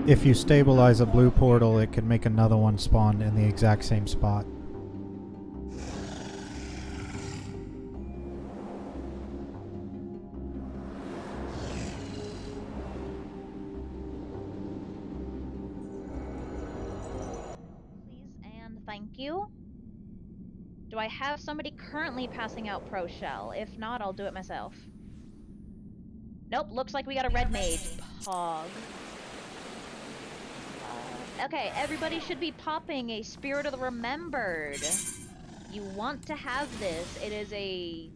If you stabilize a blue portal, it can make another one spawn in the exact same spot. Please and thank you. Do I have somebody currently passing out Pro Shell? If not, I'll do it myself. Nope, looks like we got a red mage. Pog. Okay, everybody should be popping a Spirit of the Remembered. You want to have this. It is a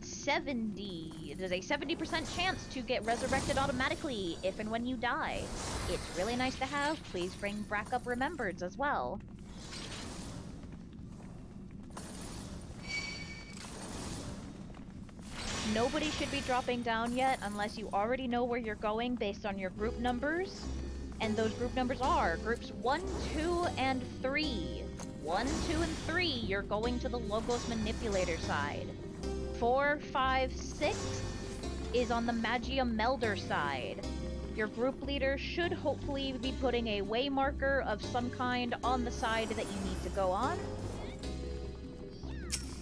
70% chance to get resurrected automatically if and when you die. It's really nice to have. Please bring back up Remembereds as well. Nobody should be dropping down yet unless you already know where you're going based on your group numbers. And those group numbers are groups 1, 2, and 3. 1, 2, and 3, you're going to the Logos Manipulator side. 4, 5, 6 is on the Magia Melder side. Your group leader should hopefully be putting a way marker of some kind on the side that you need to go on.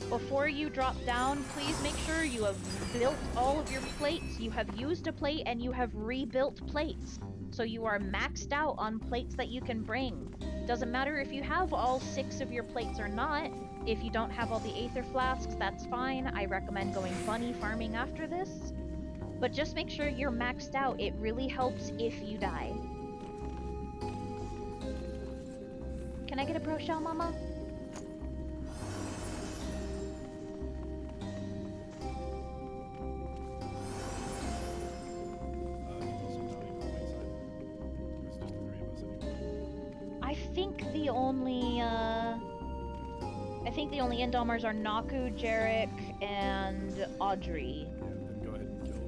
Before you drop down, please make sure you have built all of your plates, you have used a plate, and you have rebuilt plates. So you are maxed out on plates that you can bring. Doesn't matter if you have all 6 of your plates or not. If you don't have all the Aether Flasks, that's fine. I recommend going bunny farming after this. But just make sure you're maxed out. It really helps if you die. Can I get a Pro Shell, Mama? I think the only Indomers are Naku, Jarek, and Audrey. Yeah, then go ahead and kill me.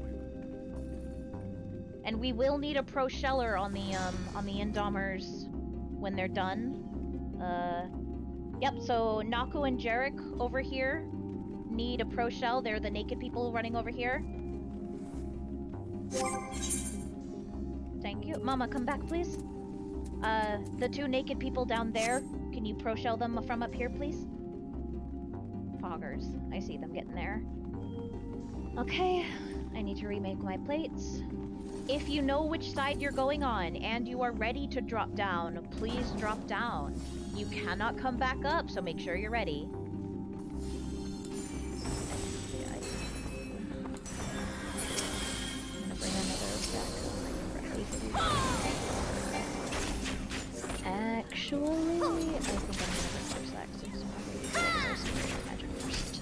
And we will need a Pro Sheller on the Indomers when they're done. Yep, so Naku and Jarek over here need a Pro Shell. They're the naked people running over here. Thank you. Mama, come back, please. The 2 naked people down there, can you Pro Shell them from up here, please? Poggers. I see them getting there. Okay, I need to remake my plates. If you know which side you're going on and you are ready to drop down, please drop down. You cannot come back up, so make sure you're ready. I'm gonna bring another stack Actually, I think I'm gonna bring 4 stacks, so it's probably magic first.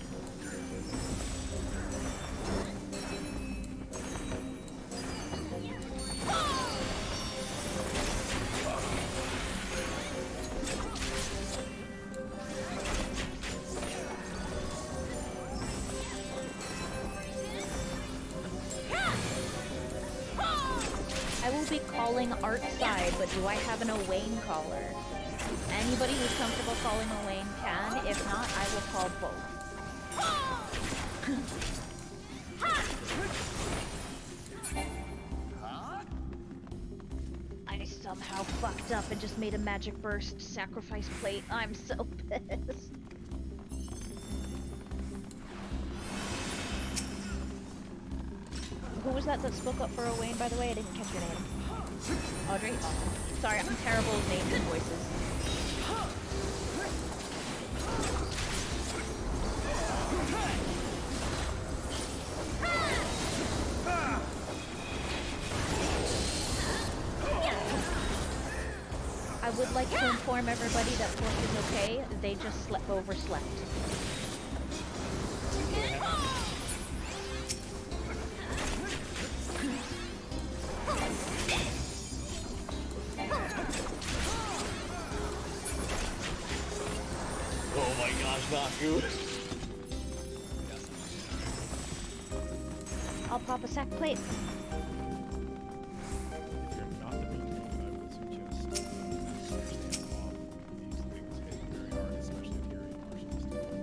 I will be calling Art side, but do I have an Owain caller? Anybody who's comfortable calling Owain can. If not, I will call both. I somehow fucked up and just made a magic burst sacrifice plate. I'm so pissed. Who was that spoke up for Owain, by the way? I didn't catch your name. Audrey? Awesome. Sorry, I'm terrible with names and voices. I would like to inform everybody that Fork is okay. They just overslept. Oh my gosh, Naku. I'll pop a sack plate. If you're not the main team, I would suggest staying off. These things hit very hard, especially if you're a martialist.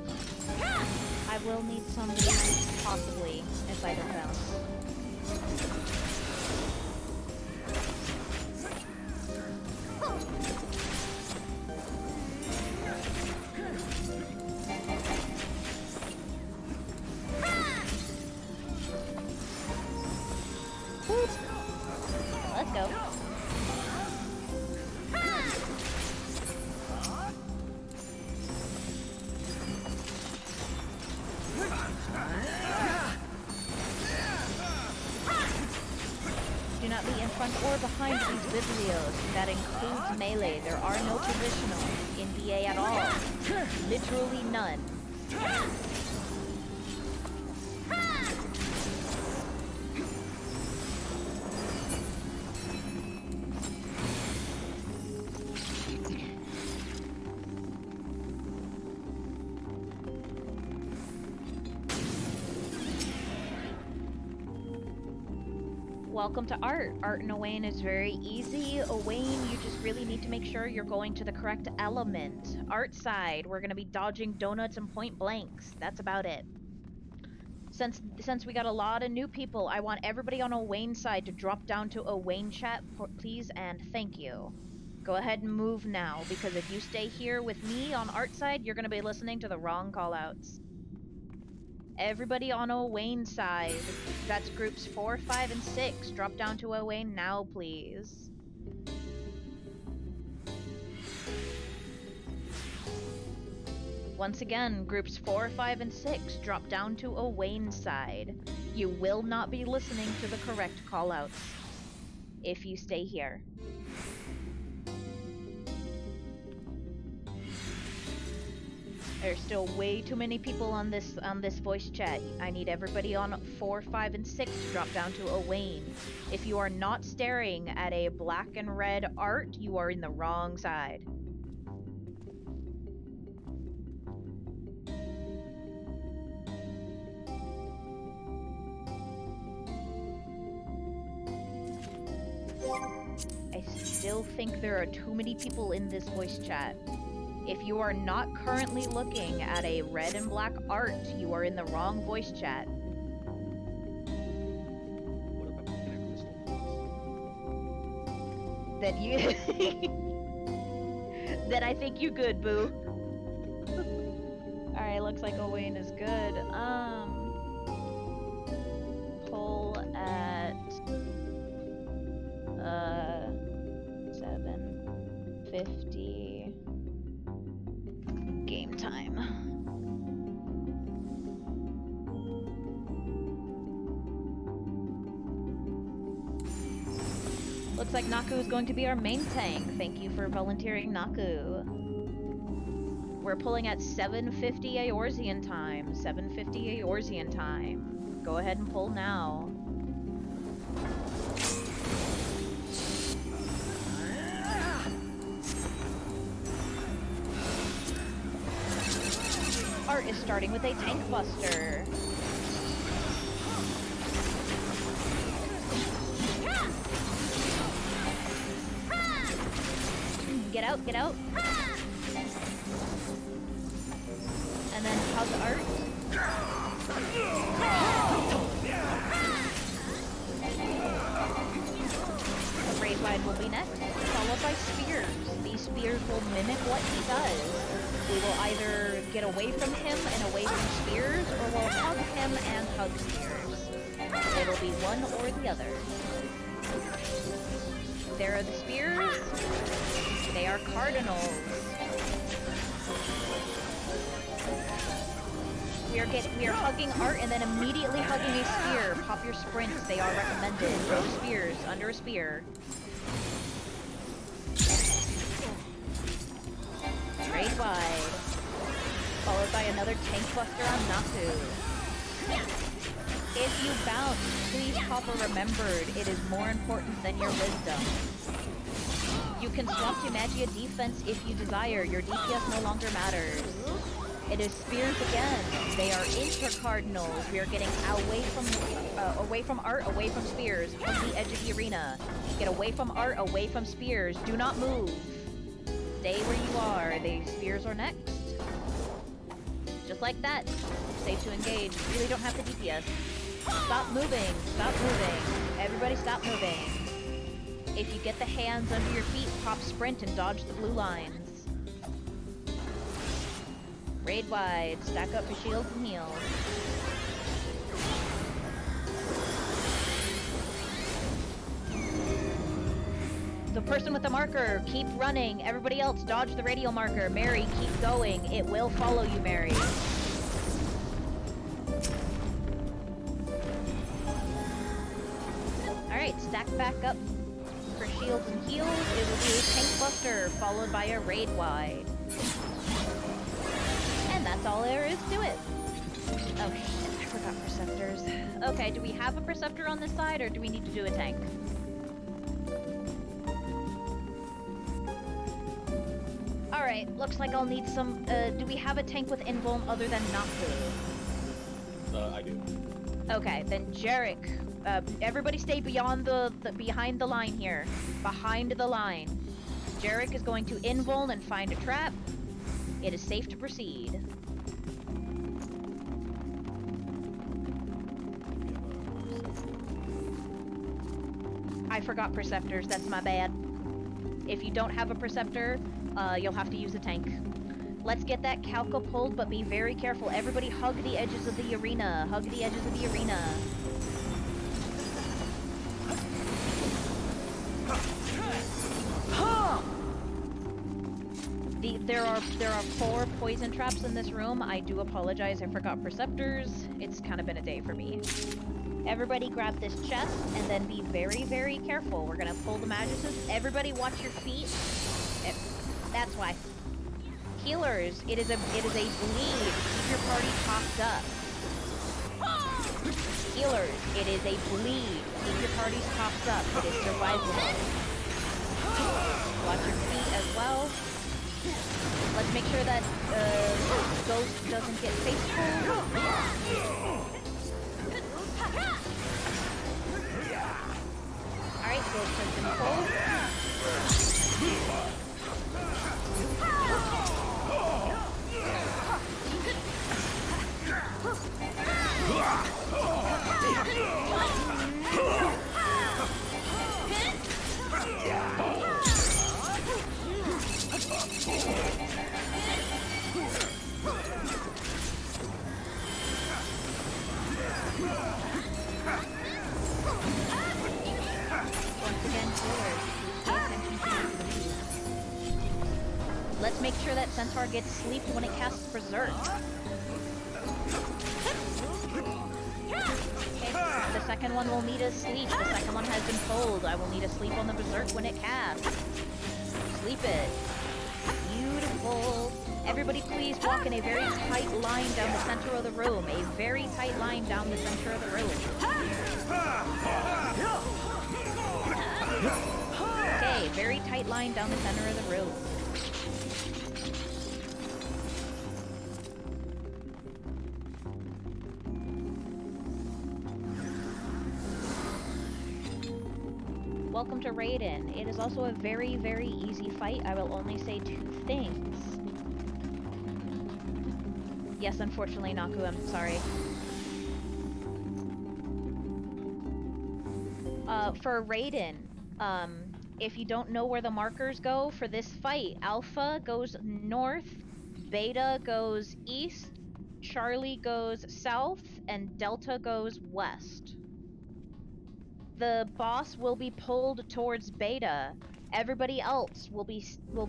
I will need somebody possibly if I don't bounce. or behind these biblios. That includes melee. There are no positional in BA at all. Literally none. Welcome to Art. Art in Owain is very easy. Owain, you just really need to make sure you're going to the correct element. Art side, we're going to be dodging donuts and point blanks. That's about it. Since we got a lot of new people, I want everybody on Owain side to drop down to Owain chat, please, and thank you. Go ahead and move now, because if you stay here with me on Art side, you're going to be listening to the wrong callouts. Everybody on Owain side, that's groups 4, 5, and 6. Drop down to Owain now, please. Once again, groups 4, 5, and 6, drop down to Owain side. You will not be listening to the correct callouts if you stay here. There's still way too many people on this voice chat. I need everybody on 4, 5, and 6 to drop down to Owain. If you are not staring at a black and red art, you are in the wrong side. I still think there are too many people in this voice chat. If you are not currently looking at a red and black art, you are in the wrong voice chat. What about looking at crystal balls? Then you... then I think you good, boo. Alright, looks like Owain is good. Pull at... 7:50... game time. Looks like Naku is going to be our main tank. Thank you for volunteering, Naku. We're pulling at 7:50 Eorzean time. 7:50 Eorzean time. Go ahead and pull now. Art is starting with a tank buster. Get out, get out. And then hug Art. Raid wide will be next, followed by spears. These spears will mimic what he does. We will either get away from him and away from spears, or we'll hug him and hug spears. It'll be one or the other. There are the spears. They are cardinals. We are hugging Art and then immediately hugging a spear. Pop your sprints. They are recommended. Throw spears under a spear. Raid wide. Followed by another tank buster on Naku. If you bounce, please pop a remembered. It is more important than your wisdom. You can swap to Magia defense if you desire. Your DPS no longer matters. It is spears again. They are inter-cardinals. We are getting away from Art, away from spears. Hug the edge of the arena. Get away from Art, away from spears. Do not move. Stay where you are. The spears are next. Just like that. Safe to engage. You really don't have to DPS. Stop moving. Stop moving. Everybody stop moving. If you get the hands under your feet, pop sprint and dodge the blue lines. Raid wide. Stack up for shields and heals. The person with the marker, keep running. Everybody else, dodge the radial marker. Mary, keep going. It will follow you, Mary. Alright, stack back up shields and heals, it will be a tank buster, followed by a raid wide. And that's all there is to it. Oh shit, I forgot Perceptors. Okay, do we have a Perceptor on this side, or do we need to do a tank? Alright, looks like I'll need some, do we have a tank with invuln other than Naku? I do. Okay, then Jarek, everybody stay behind the line here. Behind the line. Jarek is going to invuln and find a trap. It is safe to proceed. I forgot Perceptors, that's my bad. If you don't have a Perceptor, you'll have to use a tank. Let's get that Calca pulled, but be very careful. Everybody hug the edges of the arena. Hug the edges of the arena. There are 4 poison traps in this room. I do apologize, I forgot Perceptors. It's kind of been a day for me. Everybody grab this chest and then be very, very careful. We're gonna pull the Maguses. Everybody watch your feet. That's why. Healers, it is a bleed. Keep your party topped up. Healers, it is a bleed. Keep your parties topped up. It is survivable. Watch your feet as well. Let's make sure that Ghost doesn't get faithful. Alright, Ghost has been pulled. Once again, healers, pay attention to your bleed. Let's make sure that Centaur gets sleep when it casts Berserk. Okay, the second one will need a sleep. The second one has been pulled. I will need a sleep on the Berserk when it casts. Sleep it. Beautiful. Everybody please walk in a very tight line down the center of the room. A very tight line down the center of the room. Okay, very tight line down the center of the room. Welcome to Raiden. It is also a very, very easy fight. I will only say 2 things. Yes, unfortunately, Naku, I'm sorry. For Raiden, if you don't know where the markers go for this fight, Alpha goes north, Beta goes east, Charlie goes south, and Delta goes west. The boss will be pulled towards Beta. Everybody else will be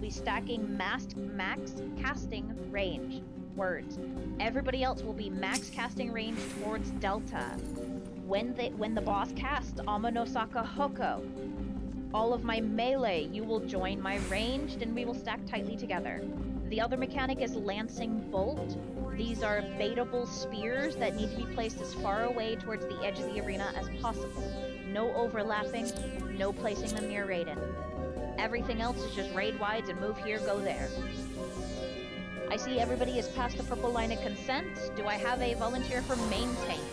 stacking max casting range. Words. Everybody else will be max casting range towards Delta. When the boss casts Amanosaka Hoko, all of my melee, you will join my ranged and we will stack tightly together. The other mechanic is Lancing Bolt. These are baitable spears that need to be placed as far away towards the edge of the arena as possible. No overlapping, no placing them near Raiden. Everything else is just raid wides and move here, go there. I see everybody is past the purple line of consent. Do I have a volunteer for main tank?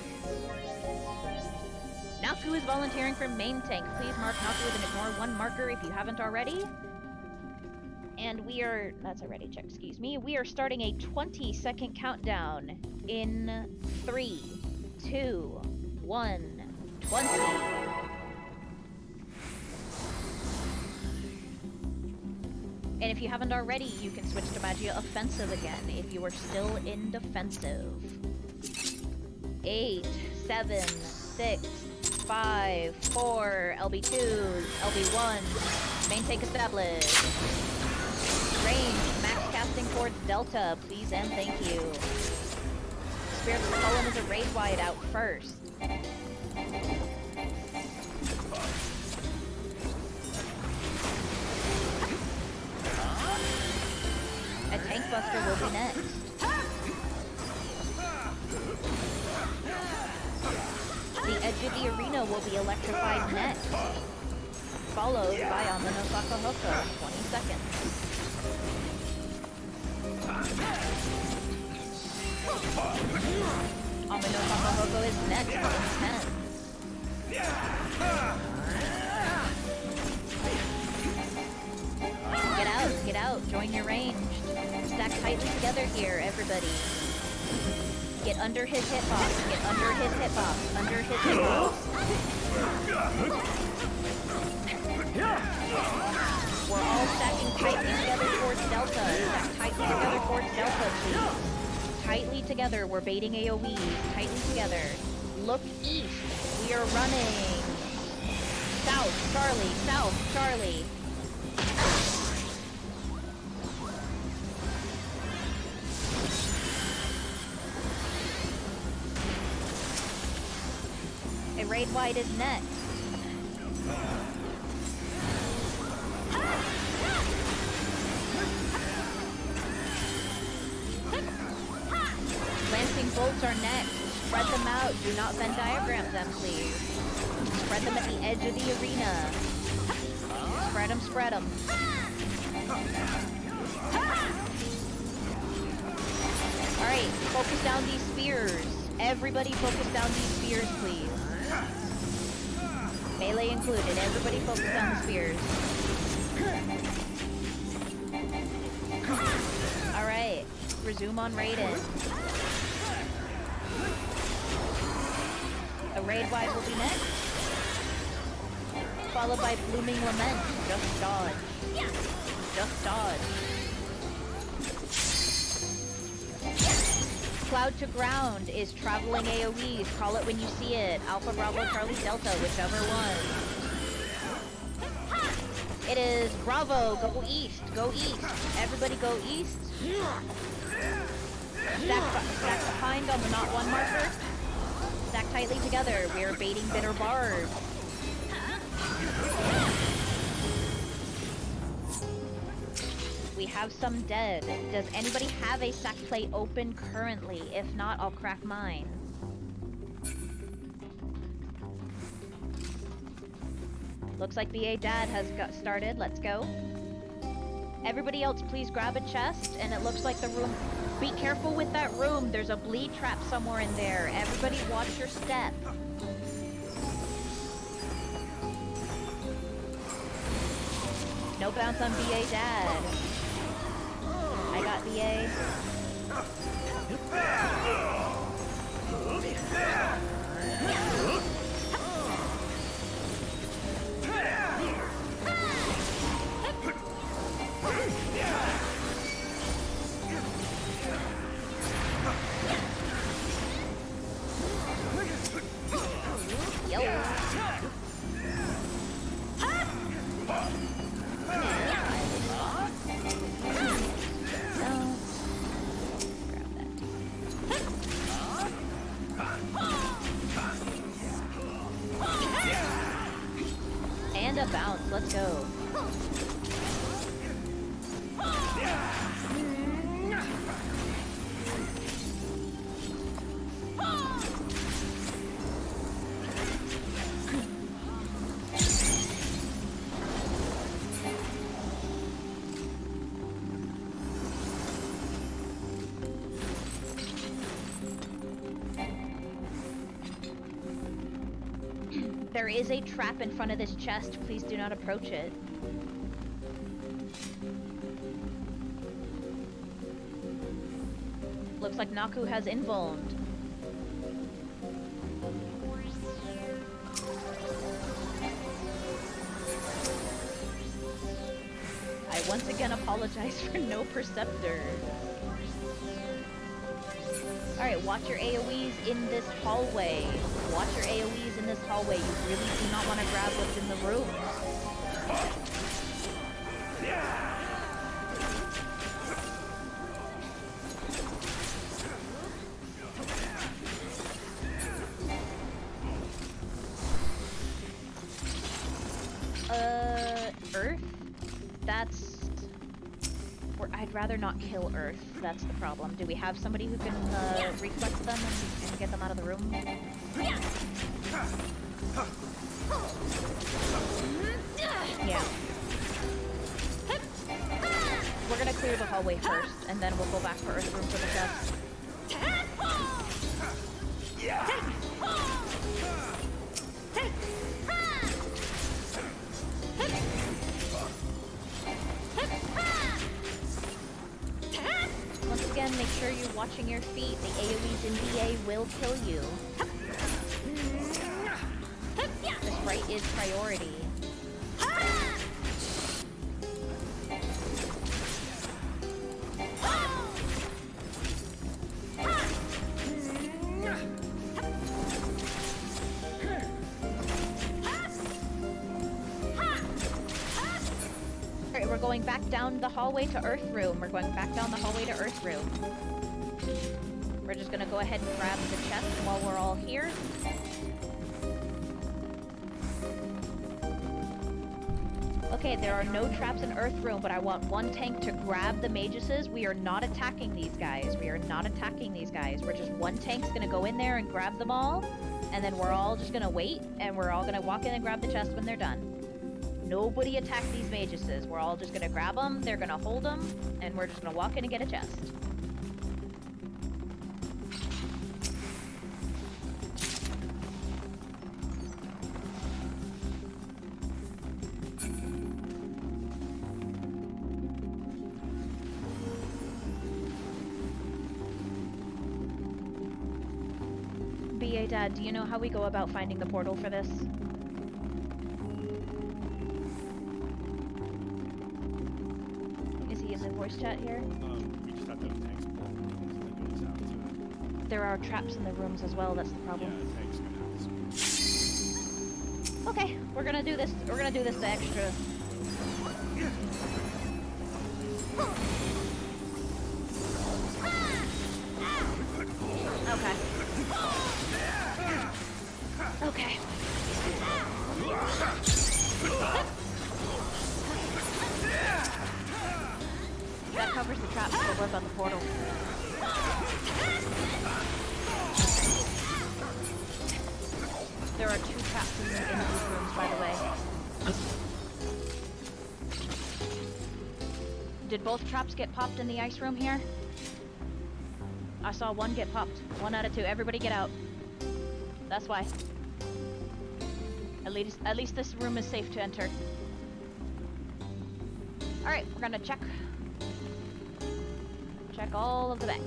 Naku is volunteering for main tank. Please mark Naku with an ignore 1 marker if you haven't already. And we are, that's a ready check, excuse me. We are starting a 20-second countdown in 3, 2, 1, 20. And if you haven't already, you can switch to Magia Offensive again if you are still in Defensive. 8, 7, 6, 5, 4, LB2, LB1, main tank established. Range, max casting towards Delta, please and thank you. Spirit of the Column is a raid wide out first. Buster will be next. The edge of the arena will be electrified next, followed by Amano Sakahoko, 20 seconds. Amano Sakahoko is next in 10. Get out, join your range. Stack tightly together here, everybody. Get under his hitbox, get under his hitbox, under his hitbox. We're all stacking tightly together towards Delta. Stack tightly together towards Delta, please. Tightly together, we're baiting AoEs. Tightly together. Look east. We are running. South, Charlie, south, Charlie. A raid wide is next. Lancing bolts are next. Spread them out. Do not Venn diagram them, please. Spread them at the edge of the arena. Spread them, spread them. Alright, focus down these spears. Everybody focus down these spears, please. Melee included. Everybody focus down the spears. Alright, resume on raiding. A raid wide will be next. Followed by Blooming Lament. Just dodge. Just dodge. Cloud to ground is traveling AoEs. Call it when you see it. Alpha, Bravo, Charlie, Delta, whichever one. It is Bravo. Go east. Go east. Everybody go east. Stack behind on the not one marker. Stack tightly together. We are baiting Bitter Barb. We have some dead. Does anybody have a sack plate open currently? If not, I'll crack mine. Looks like BA Dad has got started. Let's go. Everybody else, please grab a chest. And it looks like the room... Be careful with that room. There's a bleed trap somewhere in there. Everybody watch your step. No bounce on BA Dad. I got BA. Yo. And a bounce, let's go. There is a trap in front of this chest. Please do not approach it. Looks like Naku has invulned. I once again apologize for no Perceptor. Alright, watch your AoEs in this hallway. Watch your AoEs in this hallway. You really do not want to grab what's in the room. Earth? That's... I'd rather not kill Earth. That's the problem. Do we have somebody who can reflex them and get them out of the room? Yeah. We're gonna clear the hallway first, and then we'll go back for Earth room for the chest. Once again, make sure you're watching your feet. The AoEs in DA will kill you. This right is priority. Alright, we're going back down the hallway to Earth Room. We're going back down the hallway to Earth Room. We're just gonna go ahead and grab the chest while we're all here. Okay, there are no traps in Earth Room, but I want one tank to grab the maguses. We are not attacking these guys. We are not attacking these guys. We're just one tank's gonna go in there and grab them all, and then we're all just gonna wait, and we're all gonna walk in and grab the chest when they're done. Nobody attack these maguses. We're all just gonna grab them, they're gonna hold them, and we're just gonna walk in and get a chest. BA Dad, do you know how we go about finding the portal for this? Is he in the voice chat here? We just have to have tanks pull and then do this out to it. There are traps in the rooms as well, that's the Yeah, problem. the tank's gonna have to Okay, we're gonna do this. We're gonna do this the extra. Okay. Okay. That covers the traps, so what about the portal? There are 2 traps in these rooms, by the way. Did both traps get popped in the ice room here? I saw one get popped. 1 out of 2. Everybody get out. That's why. At least this room is safe to enter. Alright, we're gonna check all of the back.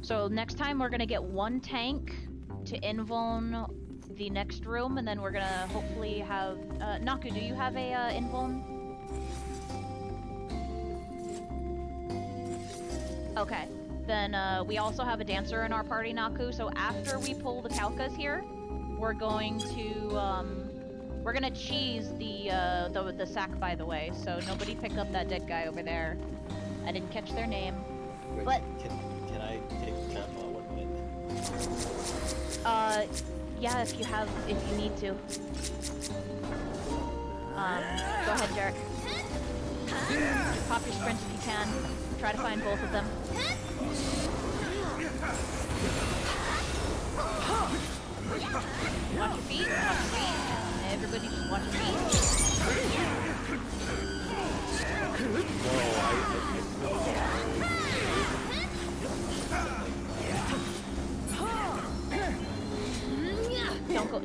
So next time we're gonna get 1 tank to invuln the next room, and then we're gonna hopefully have Naku, do you have a invuln? Okay. Then we also have a dancer in our party, Naku, so after we pull the Kalkas here, we're going to cheese the sack, by the way, so nobody pick up that dead guy over there. I didn't catch their name. Wait, But can I take the trap on 1 minute? yeah, if you need to. Go ahead, Jarek. Just pop your sprints if you can. Try to find both of them. Watch your feet, watch your feet. Everybody just watch your feet.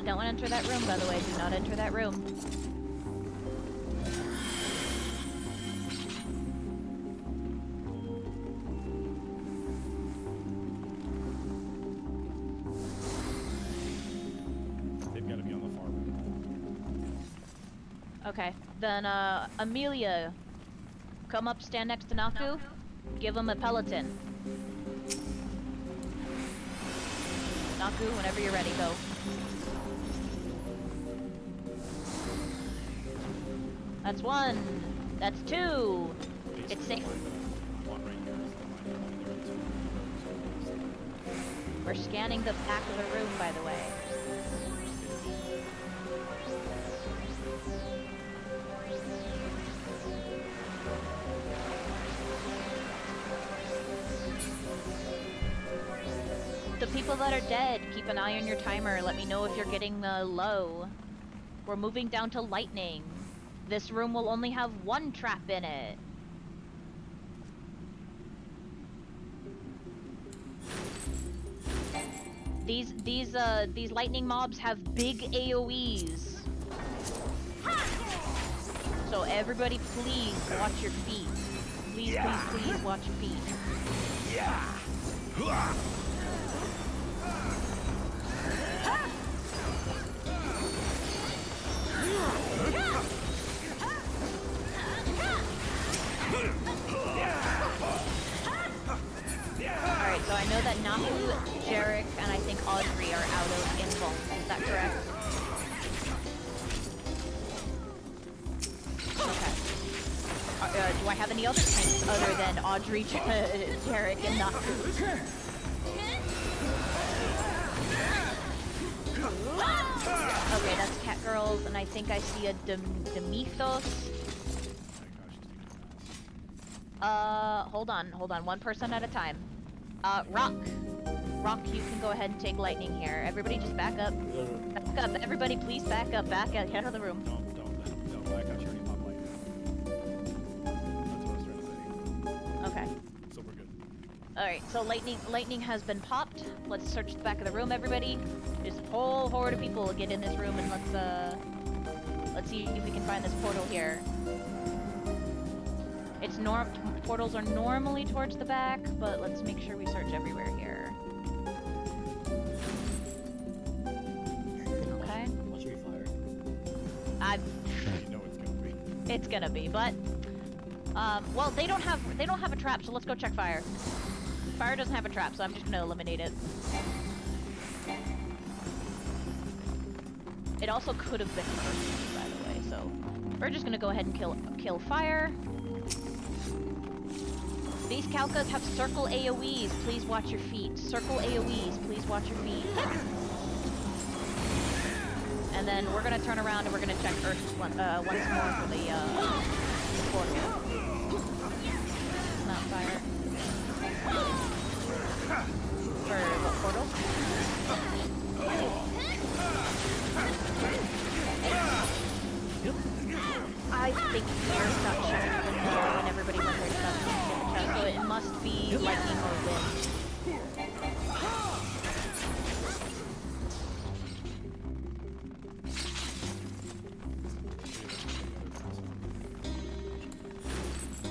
Don't enter that room, by the way. Do not enter that room. They've got to be on the far right. Okay, then Amelia, come up, stand next to Naku. Give him a peloton. Naku, whenever you're ready, go. That's 1. That's 2. It's safe. One right here is the line. There are 2 rows. We're scanning the back of the room, by the way. people that are dead, keep an eye on your timer. Let me know if you're getting low. We're moving down to lightning. This room will only have one trap in it. These lightning mobs have big AoEs. So everybody please watch your feet. Please, please, please watch your feet. Alright, so I know that Nahu, Jarek, and I think Audrey are out of invuln. Is that correct? Okay. Do I have any other tanks other than Audrey, Jarek, and Nahu? Okay, that's Cat Girls, and I think I see a Demethos. Hold on, one person at a time. Rock, you can go ahead and take lightning here. Everybody just back up. Back up, everybody please back up, get out of the room. Don't, I got you already popped lightning. That's what I was trying to say. Okay. So we're good. Alright, so lightning has been popped. Let's search the back of the room, everybody. There's a whole horde of people. Get in this room and let's see if we can find this portal here. Portals are normally towards the back, but let's make sure we search everywhere here. Okay. Watch me fire. You know it's gonna be. It's gonna be, but well, they don't have a trap, so let's go check fire. Fire doesn't have a trap, so I'm just gonna eliminate it. It also could have been Earth, by the way, so we're just gonna go ahead and kill fire. These Kalkas have circle AoEs. Please watch your feet. Circle AoEs. Please watch your feet. And then we're gonna turn around and we're gonna check Earth once more for the portal. Not fire. For what portal? I think Earth got checked when everybody went their stuff, so it must be lightning or wind.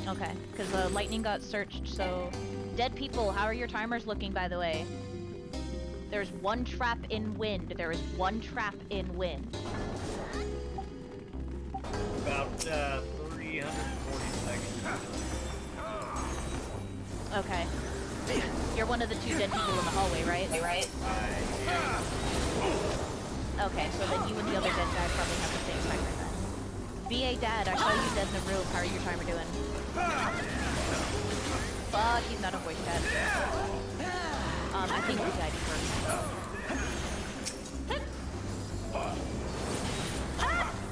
Okay, because lightning got searched, so... Dead people, how are your timers looking, by the way? There's one trap in wind. There is one trap in wind. About 340 seconds. Okay. You're one of the two dead people in the hallway, right? Okay, so then you and the other dead guy probably have the same timer then. VA Dad, I saw you dead in the room. How are your timer doing? Fuck, he's not a voice chat. I think we died first.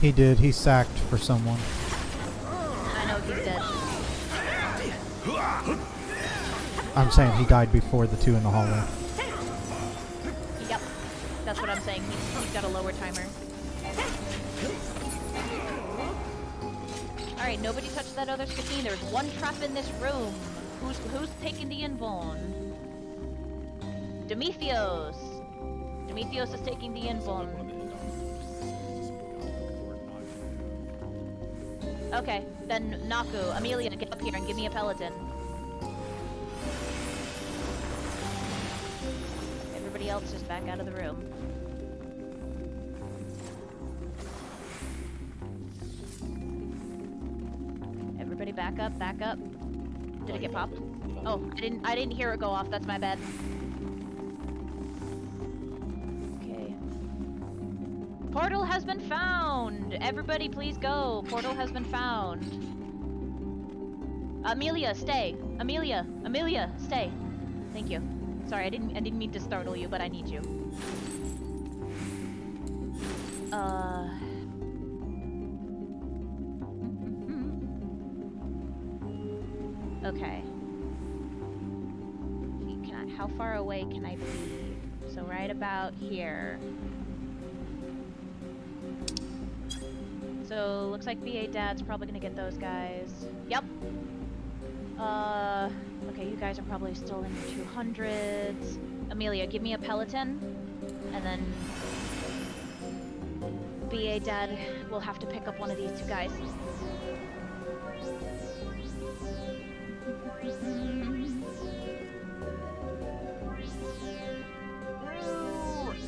He did. He sacked for someone. I know he's dead. I'm saying he died before the two in the hallway. Yep, that's what I'm saying. He's got a lower timer. Alright, nobody touched that other Skatine. There's one trap in this room. Who's taking the invuln? Demethios! Demethios is taking the invuln. Okay, then Naku, Amelia, get up here and give me a Peloton. Everybody else just back out of the room. Everybody back up, back up. Did it get popped? Oh, I didn't hear it go off, that's my bad. Okay. Portal has been found! Everybody please go. Portal has been found. Amelia, stay. Amelia, stay. Thank you. Sorry, I didn't mean to startle you, but I need you. Okay. How far away can I be? so right about here. So looks like VA Dad's probably gonna get those guys. Yep. Okay, you guys are probably still in your 200s. Amelia, give me a Peloton, and then VA Dad will have to pick up one of these two guys.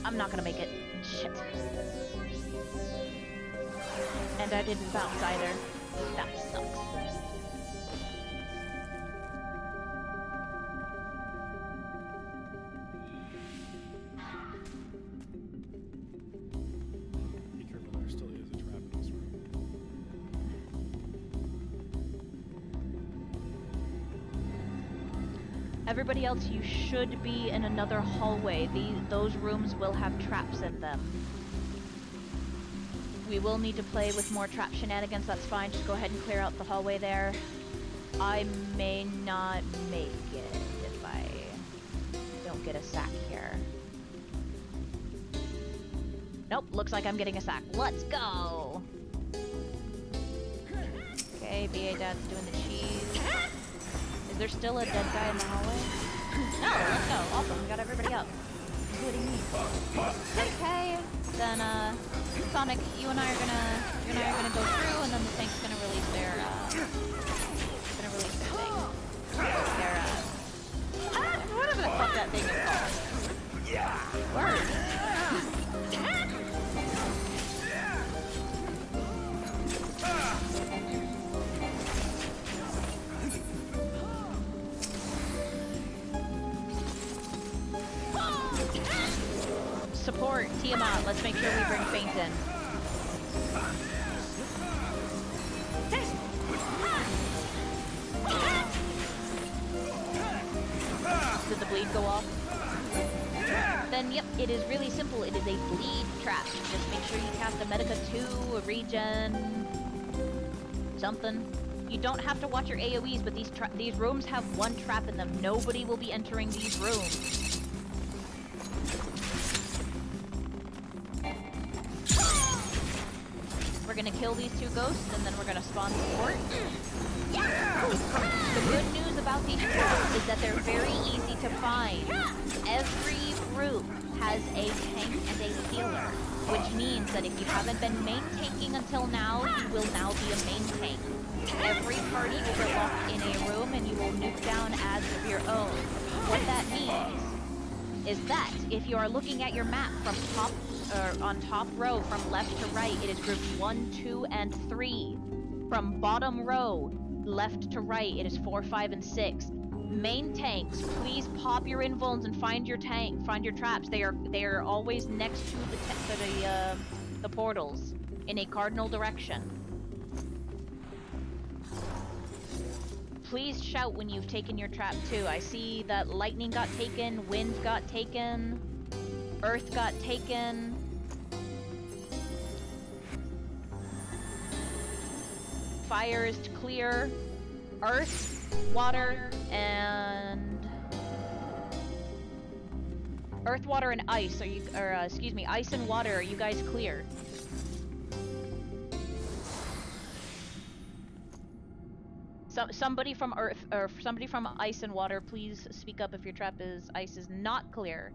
I'm not gonna make it. Shit. And I didn't bounce either. That sucks. Be careful, there still is a trap in this room. Everybody else, you should be in another hallway. Those rooms will have traps in them. We will need to play with more trap shenanigans, that's fine. Just go ahead and clear out the hallway there. I may not make it if I don't get a sack here. Nope, looks like I'm getting a sack. Let's go! Okay, BA Dad's doing the cheese. Is there still a dead guy in the hallway? No, let's go. Awesome, we got everybody up. Including me. Okay, then Sonic, you and I are gonna go through, and then the tank's gonna release their thing. Whatever the fuck that thing is called. Word. Support Tiamat. Let's make sure we bring Faint in. Did the bleed go off? Then yep, it is really simple. It is a bleed trap. Just make sure you cast a Medica 2, a regen, something. You don't have to watch your AoEs, but these rooms have one trap in them. Nobody will be entering these rooms. We're gonna kill these two ghosts, and then we're gonna spawn support. The good news about these traps is that they're very easy to find. Every group has a tank and a healer, which means that if you haven't been main tanking until now, you will now be a main tank. Every party will get locked in a room, and you will nuke down ads of your own. What that means is that if you are looking at your map from on top row from left to right, it is groups 1, 2, and 3. From bottom row, left to right, it is 4, 5, and 6. Main tanks, please pop your invulns and find your traps. They are always next to the portals in a cardinal direction. Please shout when you've taken your trap too. I see that lightning got taken, wind got taken, earth got taken. Fire is clear. Earth, water, and earth, water, and ice. Excuse me, ice and water. Are you guys clear? Somebody from earth or somebody from ice and water, please speak up if your trap is ice is not clear.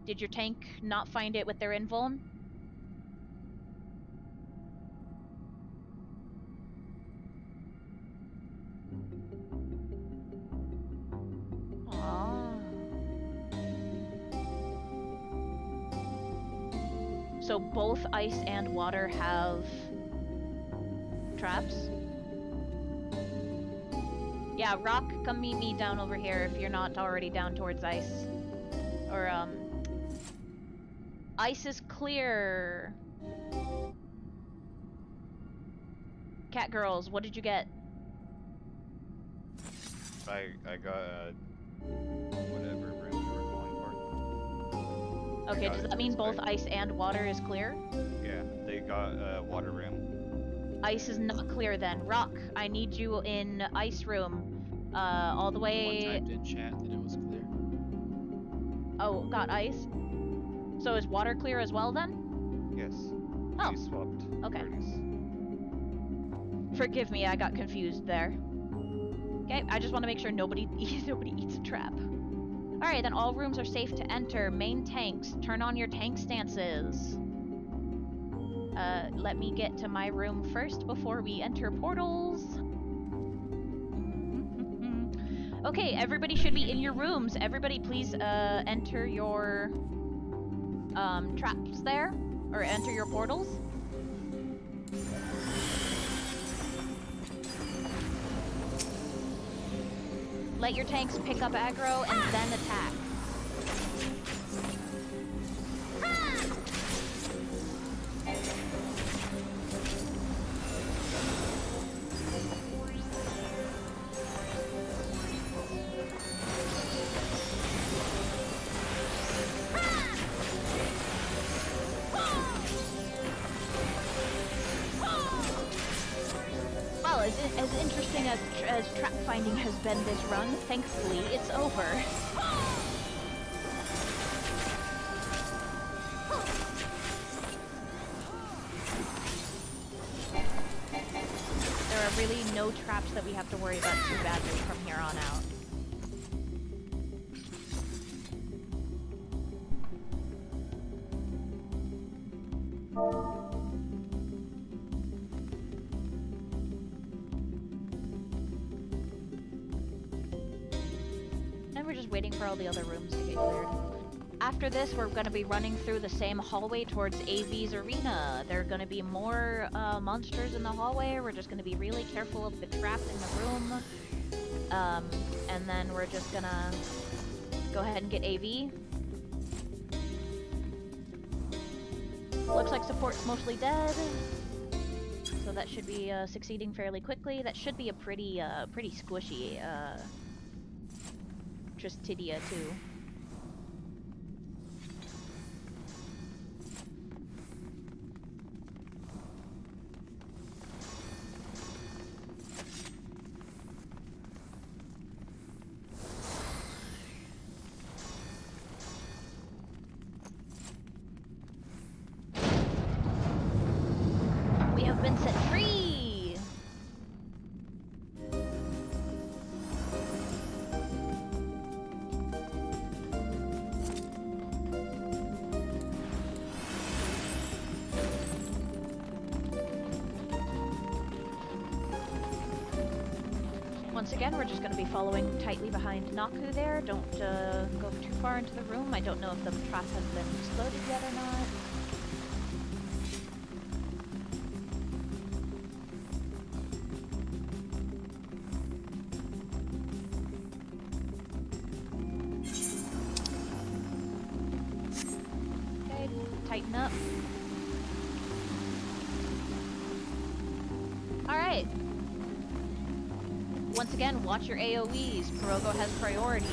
Did your tank not find it with their invuln? So both ice and water have traps? Yeah, Rock, come meet me down over here if you're not already down towards ice. Or, ice is clear. Cat girls, what did you get? I got whatever room you were calling for. Okay, does that mean both ice and water is clear? Yeah, they got water room. Ice is not clear then. Rock, I need you in ice room. All the way. Someone typed in chat that it was clear. Oh, got ice? So is water clear as well then? Yes. Oh, We swapped. okay. parties. Forgive me, I got confused there. Okay, I just want to make sure nobody eats a trap. Alright, then all rooms are safe to enter. Main tanks, turn on your tank stances. Let me get to my room first before we enter portals. Okay, everybody should be in your rooms. Everybody please enter your traps there, or enter your portals. Let your tanks pick up aggro and then attack. Well, as interesting as trap finding has been this run, thankfully it's over. There are really no traps that we have to worry about too badly from here on out. And we're just waiting for all the other rooms to get cleared. After this, we're going to be running through the same hallway towards AV's arena. There are going to be more monsters in the hallway. We're just going to be really careful of the trap in the room. And then we're just going to go ahead and get AV. Looks like support's mostly dead. So that should be succeeding fairly quickly. That should be a pretty squishy Tristidia too. We have been set free! Once again, we're just going to be following tightly behind Naku there. Don't go too far into the room. I don't know if the trap has been exploded yet or not. Okay, tighten up. Alright. Once again, watch your AoEs. Kurogo has priority.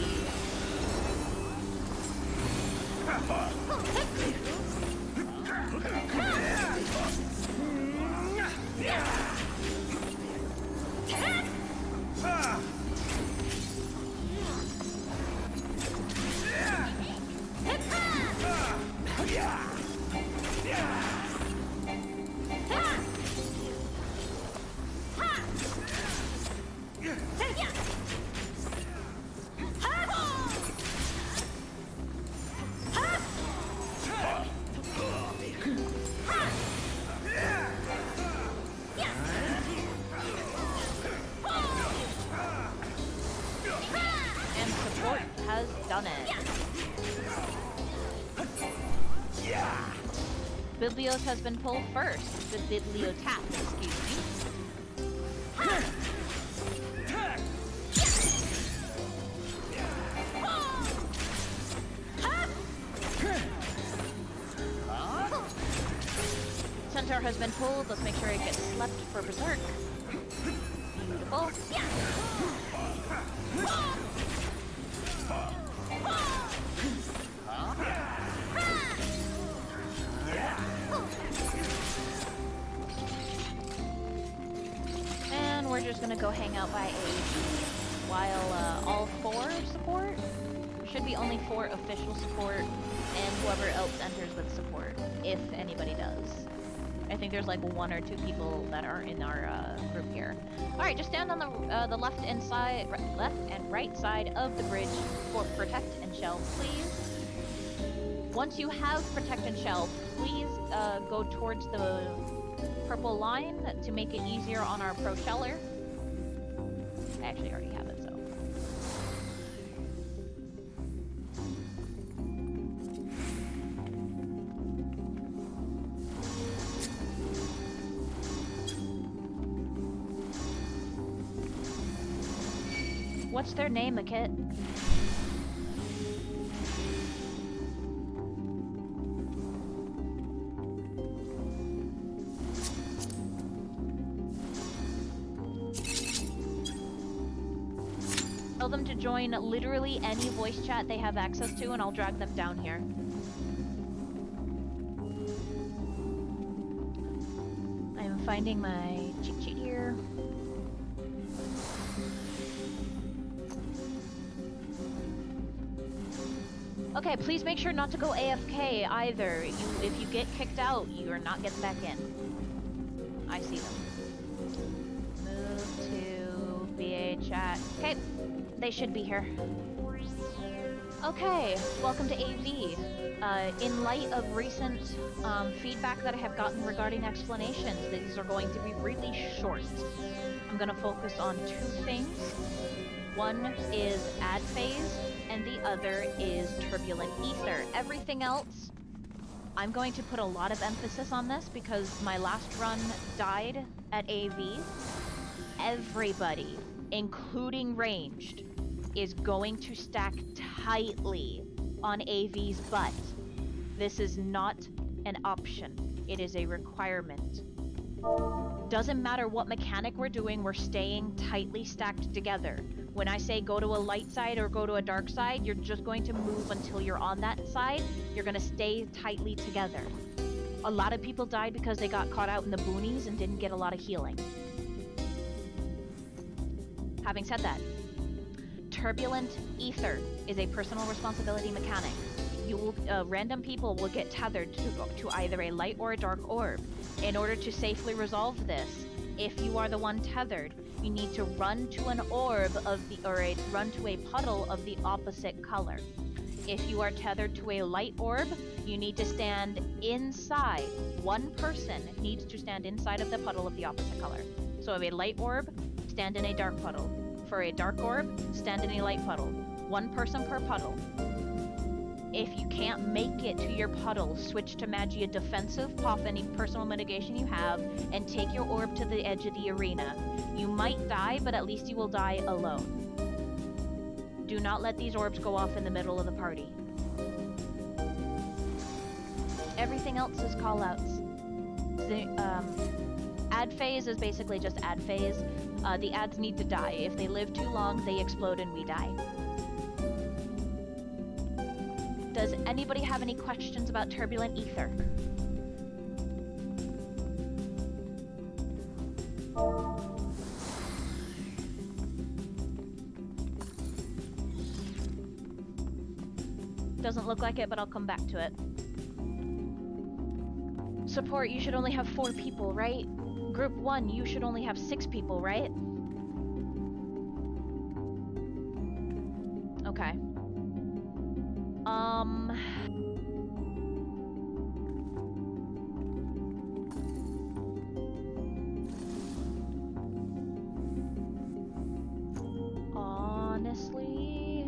And support has done it. Biblios has been pulled first. The Bibliotap, excuse me. Centaur has been pulled. Let's make sure it gets slept for Berserk. Beautiful. And we're just gonna go hang out by AV while all four support should be only 4 official support, and whoever else enters with support, if anybody does. I think there's like 1 or 2 people that are in our group here. All right, just stand on the left and right side of the bridge for protect and shell, please. Once you have protect and shell, please go towards the purple line to make it easier on our pro sheller. I actually already have it, so. What's their name, Akit? Tell them to join literally any voice chat they have access to, and I'll drag them down here. I'm finding my cheat sheet here. Okay, please make sure not to go AFK either. If you get kicked out, you are not getting back in. I see them. Move to VA chat. Okay, they should be here. Okay, welcome to AV. In light of recent feedback that I have gotten regarding explanations, these are going to be really short. I'm gonna focus on 2 things. One is ad phase, and the other is turbulent ether. Everything else, I'm going to put a lot of emphasis on this because my last run died at AV. Everybody, including ranged, is going to stack tightly on AV's butt. This is not an option. It is a requirement. Doesn't matter what mechanic we're doing, we're staying tightly stacked together. When I say go to a light side or go to a dark side, you're just going to move until you're on that side. You're gonna stay tightly together. A lot of people died because they got caught out in the boonies and didn't get a lot of healing. Having said that, turbulent ether is a personal responsibility mechanic. You will, random people will get tethered to either a light or a dark orb. In order to safely resolve this, if you are the one tethered, you need to run to an orb run to a puddle of the opposite color. If you are tethered to a light orb, you need to stand inside. One person needs to stand inside of the puddle of the opposite color. So if a light orb, stand in a dark puddle. For a dark orb, stand in a light puddle. One person per puddle. If you can't make it to your puddle, switch to Magia Defensive, pop any personal mitigation you have, and take your orb to the edge of the arena. You might die, but at least you will die alone. Do not let these orbs go off in the middle of the party. Everything else is callouts. Ad phase is basically just ad phase. The ads need to die. If they live too long, they explode and we die. Does anybody have any questions about turbulent ether? Doesn't look like it, but I'll come back to it. Support, you should only have 4 people, right? Group 1, you should only have 6 people, right? Okay. Honestly,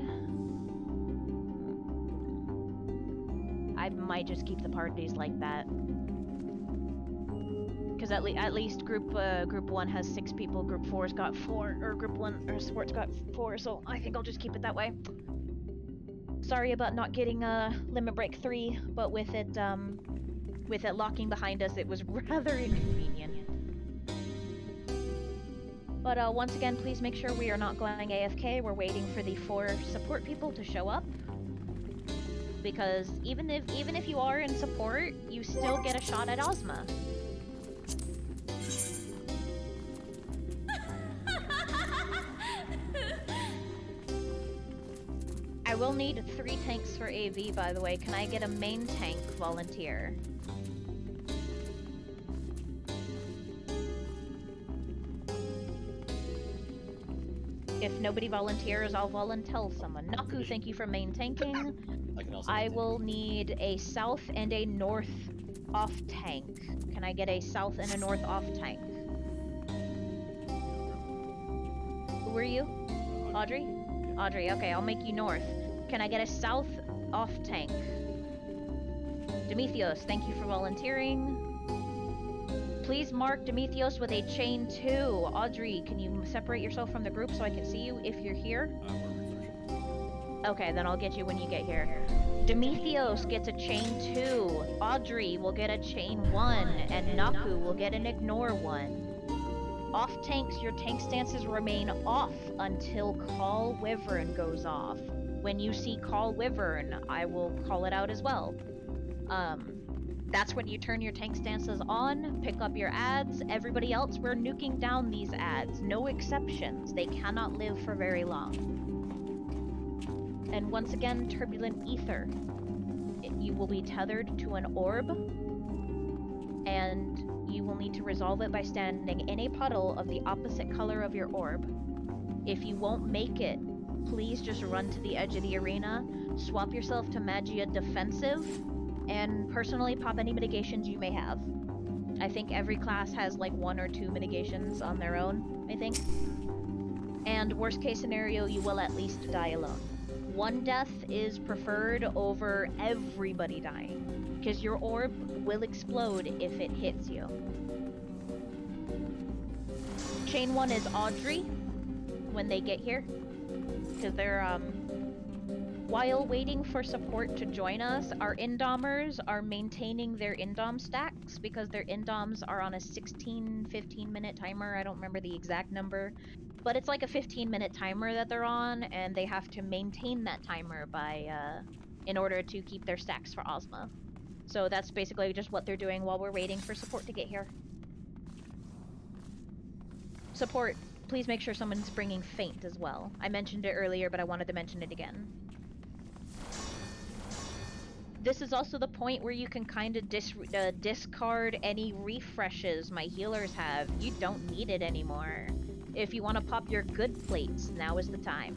I might just keep the parties like that. Because at least group 1 has 6 people, group 4's got 4, or group 1 or sport's got 4, so I think I'll just keep it that way. Sorry about not getting Limit Break 3, but with it locking behind us, it was rather inconvenient. But once again, please make sure we are not going AFK. We're waiting for the 4 support people to show up. Because even if you are in support, you still get a shot at Ozma. I will need 3 tanks for AV, by the way. Can I get a main tank volunteer? If nobody volunteers, I'll volunteer someone. Naku, thank you for main tanking. I can also I maintain. will need a south and a north off tank. Can I get a south and a north off tank? Who were you? Audrey? Audrey, okay, I'll make you north. Can I get a south off tank? Demethios, thank you for volunteering. Please mark Demethios with a chain 2. Audrey, can you separate yourself from the group so I can see you if you're here? We're refreshing. Okay, then I'll get you when you get here. Demethios gets a chain 2. Audrey will get a chain 1. And Naku will get an ignore 1. Off tanks, your tank stances remain off until Call Wyvern goes off. When you see Call Wyvern, I will call it out as well. That's when you turn your tank stances on, pick up your ads. Everybody else, we're nuking down these ads. No exceptions. They cannot live for very long. And once again, turbulent ether. You will be tethered to an orb, and you will need to resolve it by standing in a puddle of the opposite color of your orb. If you won't make it, please just run to the edge of the arena, swap yourself to Magia Defensive, and personally pop any mitigations you may have. I think every class has like 1 or 2 mitigations on their own, I think. And worst case scenario, you will at least die alone. 1 death is preferred over everybody dying, because your orb will explode if it hits you. Chain 1 is Audrey when they get here, because they're while waiting for support to join us, our indomers are maintaining their indom stacks because their indoms are on a 15 minute timer. I don't remember the exact number, but it's like a 15-minute timer that they're on, and they have to maintain that timer by in order to keep their stacks for Ozma. So that's basically just what they're doing while we're waiting for support to get here. Support, please make sure someone's bringing Faint as well. I mentioned it earlier, but I wanted to mention it again. This is also the point where you can kind of discard any refreshes my healers have. You don't need it anymore. If you want to pop your good plates, now is the time.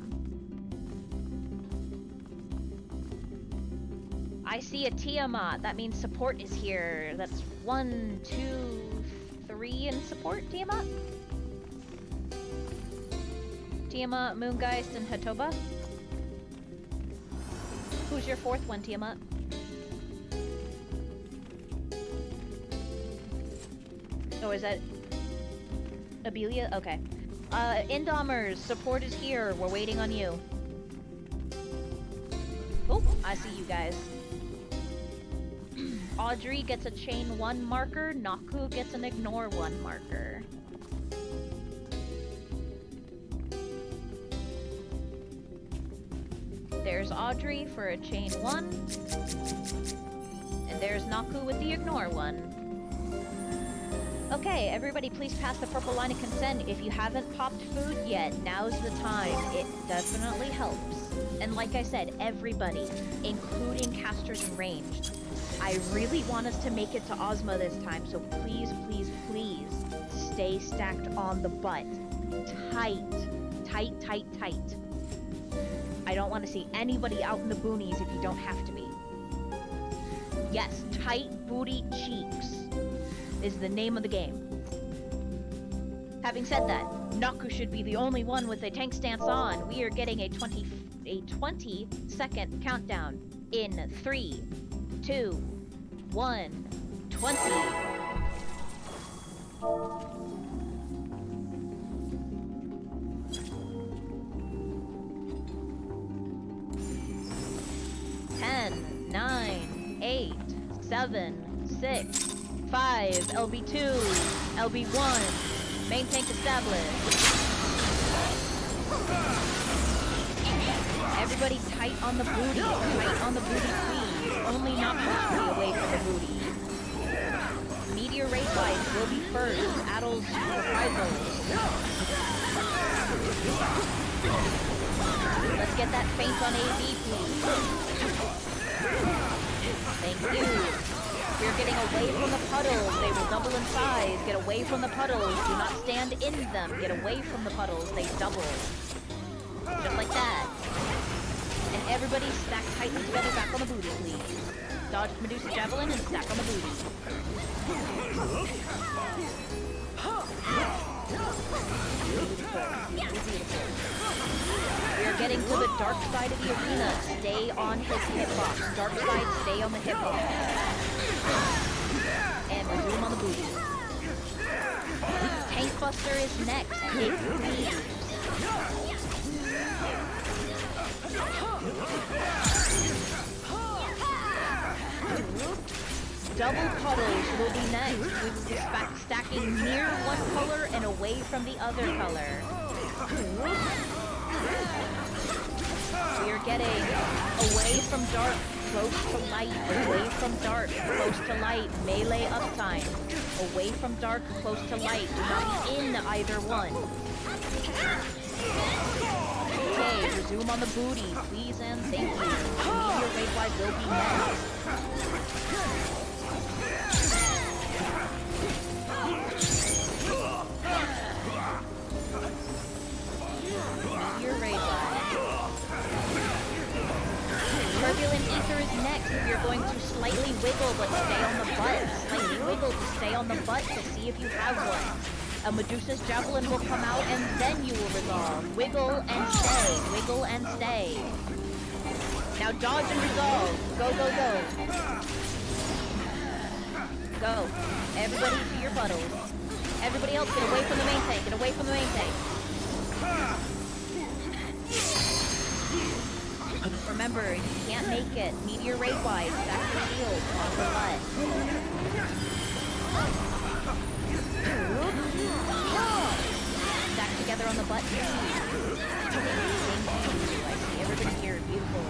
I see a Tiamat. That means support is here. That's 1, 2, 3 in support, Tiamat? Tiamat, Moongeist, and Hatoba? Who's your 4th one, Tiamat? Oh, is that Abelia? Okay. Indomers, support is here. We're waiting on you. Oh, I see you guys. Audrey gets a chain 1 marker. Naku gets an ignore 1 marker. There's Audrey for a chain 1. And there's Naku with the ignore 1. Okay, everybody please pass the purple line of consent. If you haven't popped food yet, now's the time. It definitely helps. And like I said, everybody, including casters and ranged, I really want us to make it to Ozma this time, so please, please, please stay stacked on the butt. Tight. Tight, tight, tight. I don't want to see anybody out in the boonies if you don't have to be. Yes, tight booty cheeks is the name of the game. Having said that, Naku should be the only one with a tank stance on. We are getting a 20-second countdown in 3, 2, 1, 20. Ten, 9, 8, 7, 6, 5, LB2, LB1, main tank established. Everybody tight on the booty, tight on the booty please. Only not push away from the booty. Meteor raid lights will be first, Addles reprisals. Let's get that feint on AV, please. Thank you. We're getting away from the puddles. They will double in size. Get away from the puddles. Do not stand in them. Get away from the puddles. They double. Just like that. And everybody stack tightly together back on the booty, please. Dodge Medusa Javelin and stack on the booty. Beautiful. We are getting to the dark side of the arena. Stay on his hitbox. Dark side, stay on the hitbox. And resume on the booty. Tank Buster is next. It cleaves. Double puddles will be next. We will be stacking near one color and away from the other color. We are getting away from dark, close to light, away from dark, close to light, melee uptime. Away from dark, close to light. Do not be in either one. Okay, resume on the booty, please and thank you. Meteor Raid Wide will be next. Meteor Raid Wide. Turbulent Ether is next. You're going to slightly wiggle but stay on the butt. Slightly wiggle to stay on the butt to see if you have one. A Medusa's Javelin will come out and then you will resolve. Wiggle and stay. Wiggle and stay. Now dodge and resolve. Go, go, go. Go. Everybody to your puddles. Everybody else, get away from the main tank. Get away from the main tank. Remember, you can't make it. Meteor Raid Wide. Stack your shield on the butt. Stack together on the butt. Thank you. I see everybody here. Beautiful.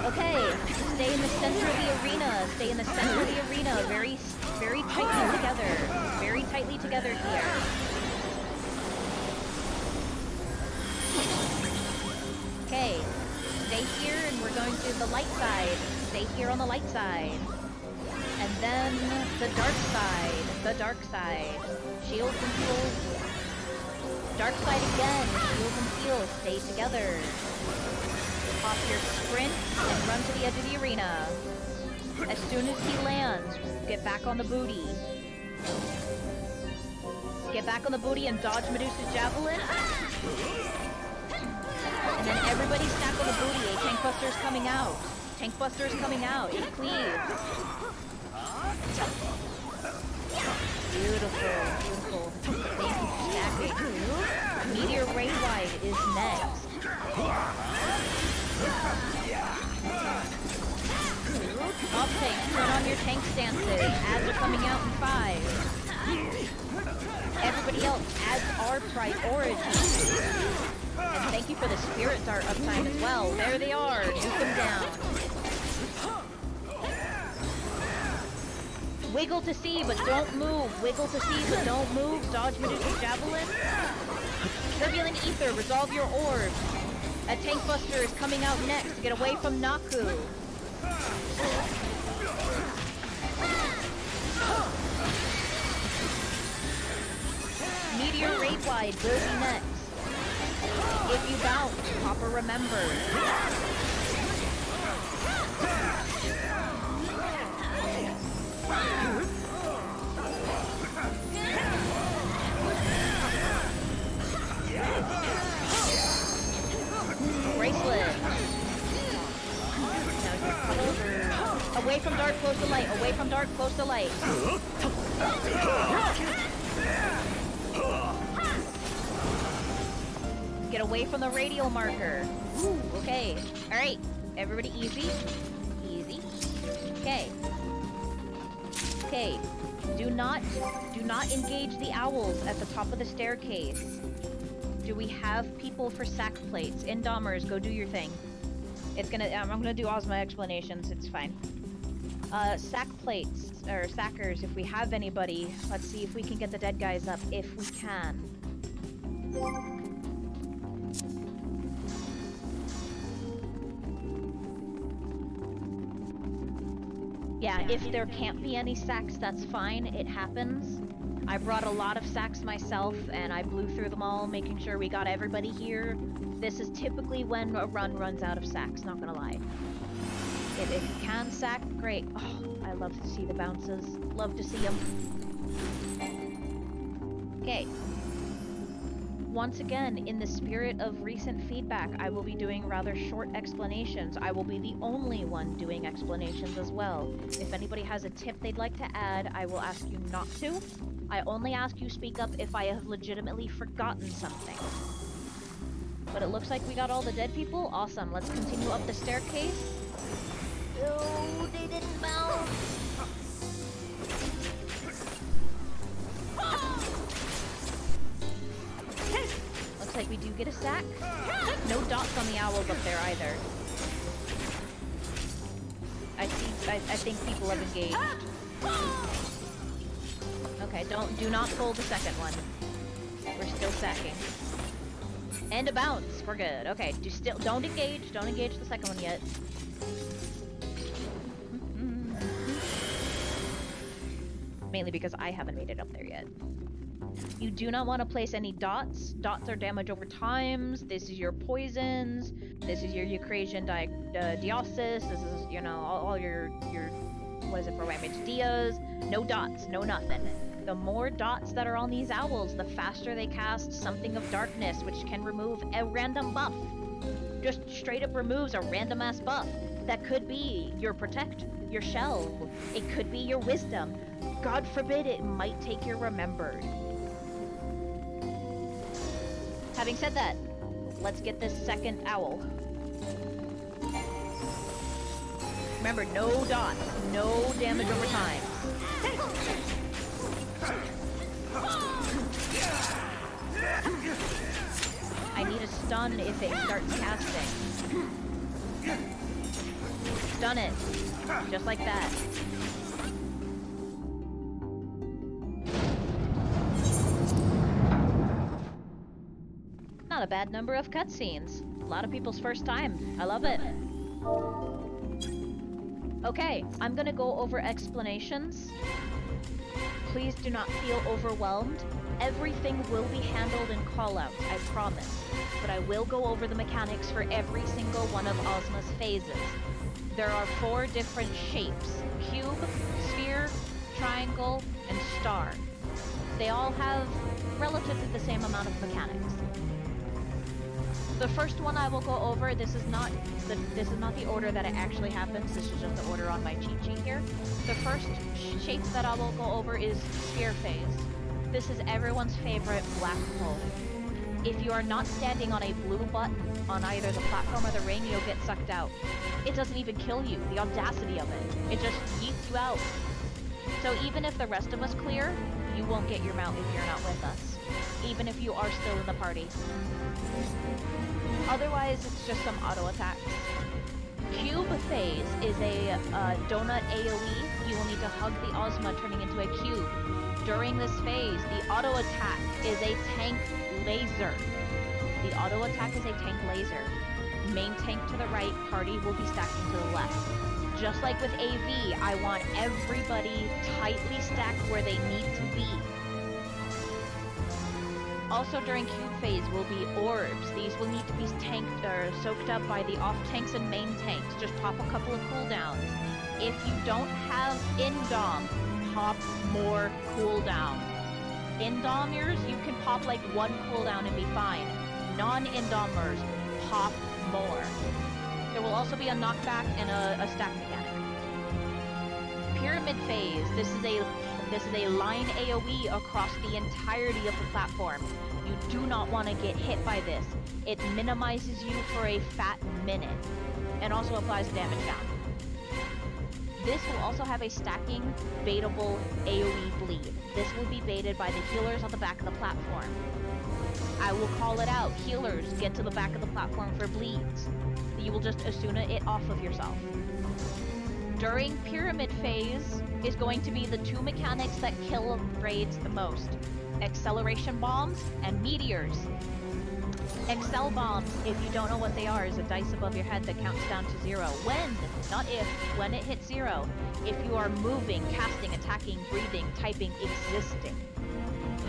Okay, stay in the center of the arena. Stay in the center of the arena. Very tightly together. Very tightly together here. Okay, stay here and we're going to the light side. Stay here on the light side. And then the dark side. The dark side. Shield and heal. Dark side again. Shield and heal. Stay together. Pop your sprint and run to the edge of the arena. As soon as he lands, get back on the booty. Get back on the booty and dodge Medusa's Javelin. And then everybody stack on the booty. A Tank Buster is coming out. Tank Buster is coming out. It cleaves. Beautiful, beautiful. Thank you for stacking. Meteor Raid Wide is next. Off tank, turn on your tank stances. Ads are coming out in 5. Everybody else, ads are priority. And thank you for the Spirit Dart uptime as well. There they are. Nuke them down. Wiggle to see, but don't move. Wiggle to see, but don't move. Dodge Medusa's Javelin. Turbulent Ether, resolve your orb. A Tank Buster is coming out next to get away from Naku. Meteor Raid Wide will be next. If you bounce, Papa remembers. Bracelet. Now just come over. Away from dark, close to light. Away from dark, close to light. Get away from the radial marker. Ooh, okay. Alright. Everybody easy. Easy. Okay. Okay. Do not engage the owls at the top of the staircase. Do we have people for sack plates? Indomers, go do your thing. It's gonna I'm gonna do Ozma explanations, it's fine. Sack plates, or sackers, if we have anybody. Let's see if we can get the dead guys up, if we can. Yeah, if there can't be any sacks, that's fine. It happens. I brought a lot of sacks myself, and I blew through them all, making sure we got everybody here. This is typically when a run runs out of sacks, not gonna lie. If you can sack, great. Oh, I love to see the bounces. Love to see them. Okay. Once again, in the spirit of recent feedback, I will be doing rather short explanations. I will be the only one doing explanations as well. If anybody has a tip they'd like to add, I will ask you not to. I only ask you speak up if I have legitimately forgotten something. But it looks like we got all the dead people. Awesome, let's continue up the staircase. Oh, they didn't bounce! Looks like we do get a sack. No dots on the owls up there either. I think people have engaged. Okay, do not pull the second one. We're still sacking. And a bounce. We're good. Okay, don't engage. Don't engage the second one yet. Mainly because I haven't made it up there yet. You do not want to place any dots. Dots are damage over times. This is your poisons. This is your Eucrasian Diosys. This is, you know, all your what is it for damage? Dias. No dots. No nothing. The more dots that are on these owls, the faster they cast Something of Darkness, which can remove a random buff. Just straight up removes a random ass buff. That could be your Protect, your Shell. It could be your Wisdom. God forbid it might take your Remembered. Having said that, let's get this second owl. Remember, no dots, no damage over time. I need a stun if it starts casting. Stun it. Just like that. Not a bad number of cutscenes. A lot of people's first time. I love it. Okay, I'm gonna go over explanations. Please do not feel overwhelmed. Everything will be handled in callouts, I promise. But I will go over the mechanics for every single one of Ozma's phases. There are 4 different shapes: cube, sphere, triangle, and star. They all have relatively the same amount of mechanics. The first one I will go over, this is not the order that it actually happens, this is just the order on my cheat sheet here. The first shape that I will go over is sphere phase. This is everyone's favorite black hole. If you are not standing on a blue button on either the platform or the ring, you'll get sucked out. It doesn't even kill you, the audacity of it. It just yeets you out. So even if the rest of us clear, you won't get your mount if you're not with us. Even if you are still in the party. Otherwise, it's just some auto attacks. Cube phase is a donut AoE. You will need to hug the Ozma, turning into a cube. During this phase, the auto attack is a tank laser. The auto attack is a tank laser. Main tank to the right, party will be stacking to the left. Just like with AV, I want everybody tightly stacked where they need to be. Also during cube phase will be orbs. These will need to be tanked or soaked up by the off tanks and main tanks. Just pop a couple of cooldowns. If you don't have Indom, pop more cooldown. Indomers, you can pop like 1 cooldown and be fine. Non-Indomers, pop more. There will also be a knockback and a stack mechanic. Pyramid phase, this is a line AoE across the entirety of the platform. You do not want to get hit by this. It minimizes you for a fat minute, and also applies damage down. This will also have a stacking, baitable AoE bleed. This will be baited by the healers on the back of the platform. I will call it out. Healers, get to the back of the platform for bleeds. You will just Asuna it off of yourself. During Pyramid phase is going to be the 2 mechanics that kill raids the most. Acceleration bombs and meteors. Excel bombs, if you don't know what they are, is a dice above your head that counts down to 0. When, not if, when it hits 0, if you are moving, casting, attacking, breathing, typing, existing,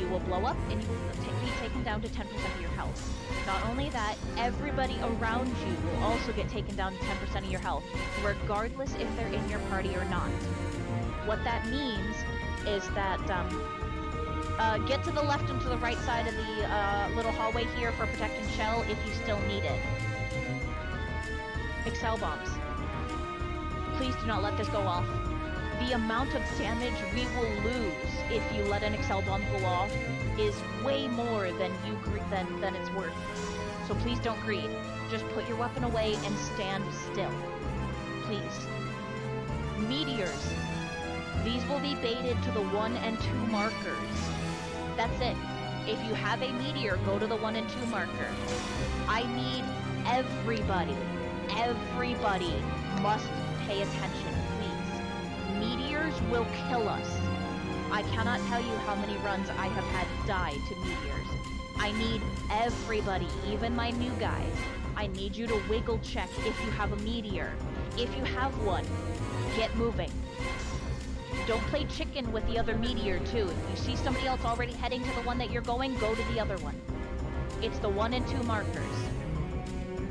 you will blow up and you will be taken down to 10% of your health. Not only that, everybody around you will also get taken down to 10% of your health, regardless if they're in your party or not. What that means is that, get to the left and to the right side of the little hallway here for Protect and Shell if you still need it. Excel bombs. Please do not let this go off. The amount of damage we will lose if you let an Excel bomb go off is way more than than it's worth. So please don't greed. Just put your weapon away and stand still. Please. Meteors. These will be baited to the 1 and 2 markers. That's it. If you have a meteor, go to the 1 and 2 marker. I need everybody must pay attention, please. Meteors will kill us. I cannot tell you how many runs I have had die to meteors. I need everybody, even my new guys. I need you to wiggle check if you have a meteor. If you have one, get moving. Don't play chicken with the other meteor too. If you see somebody else already heading to the one that you're going, go to the other one. It's the 1 and 2 markers.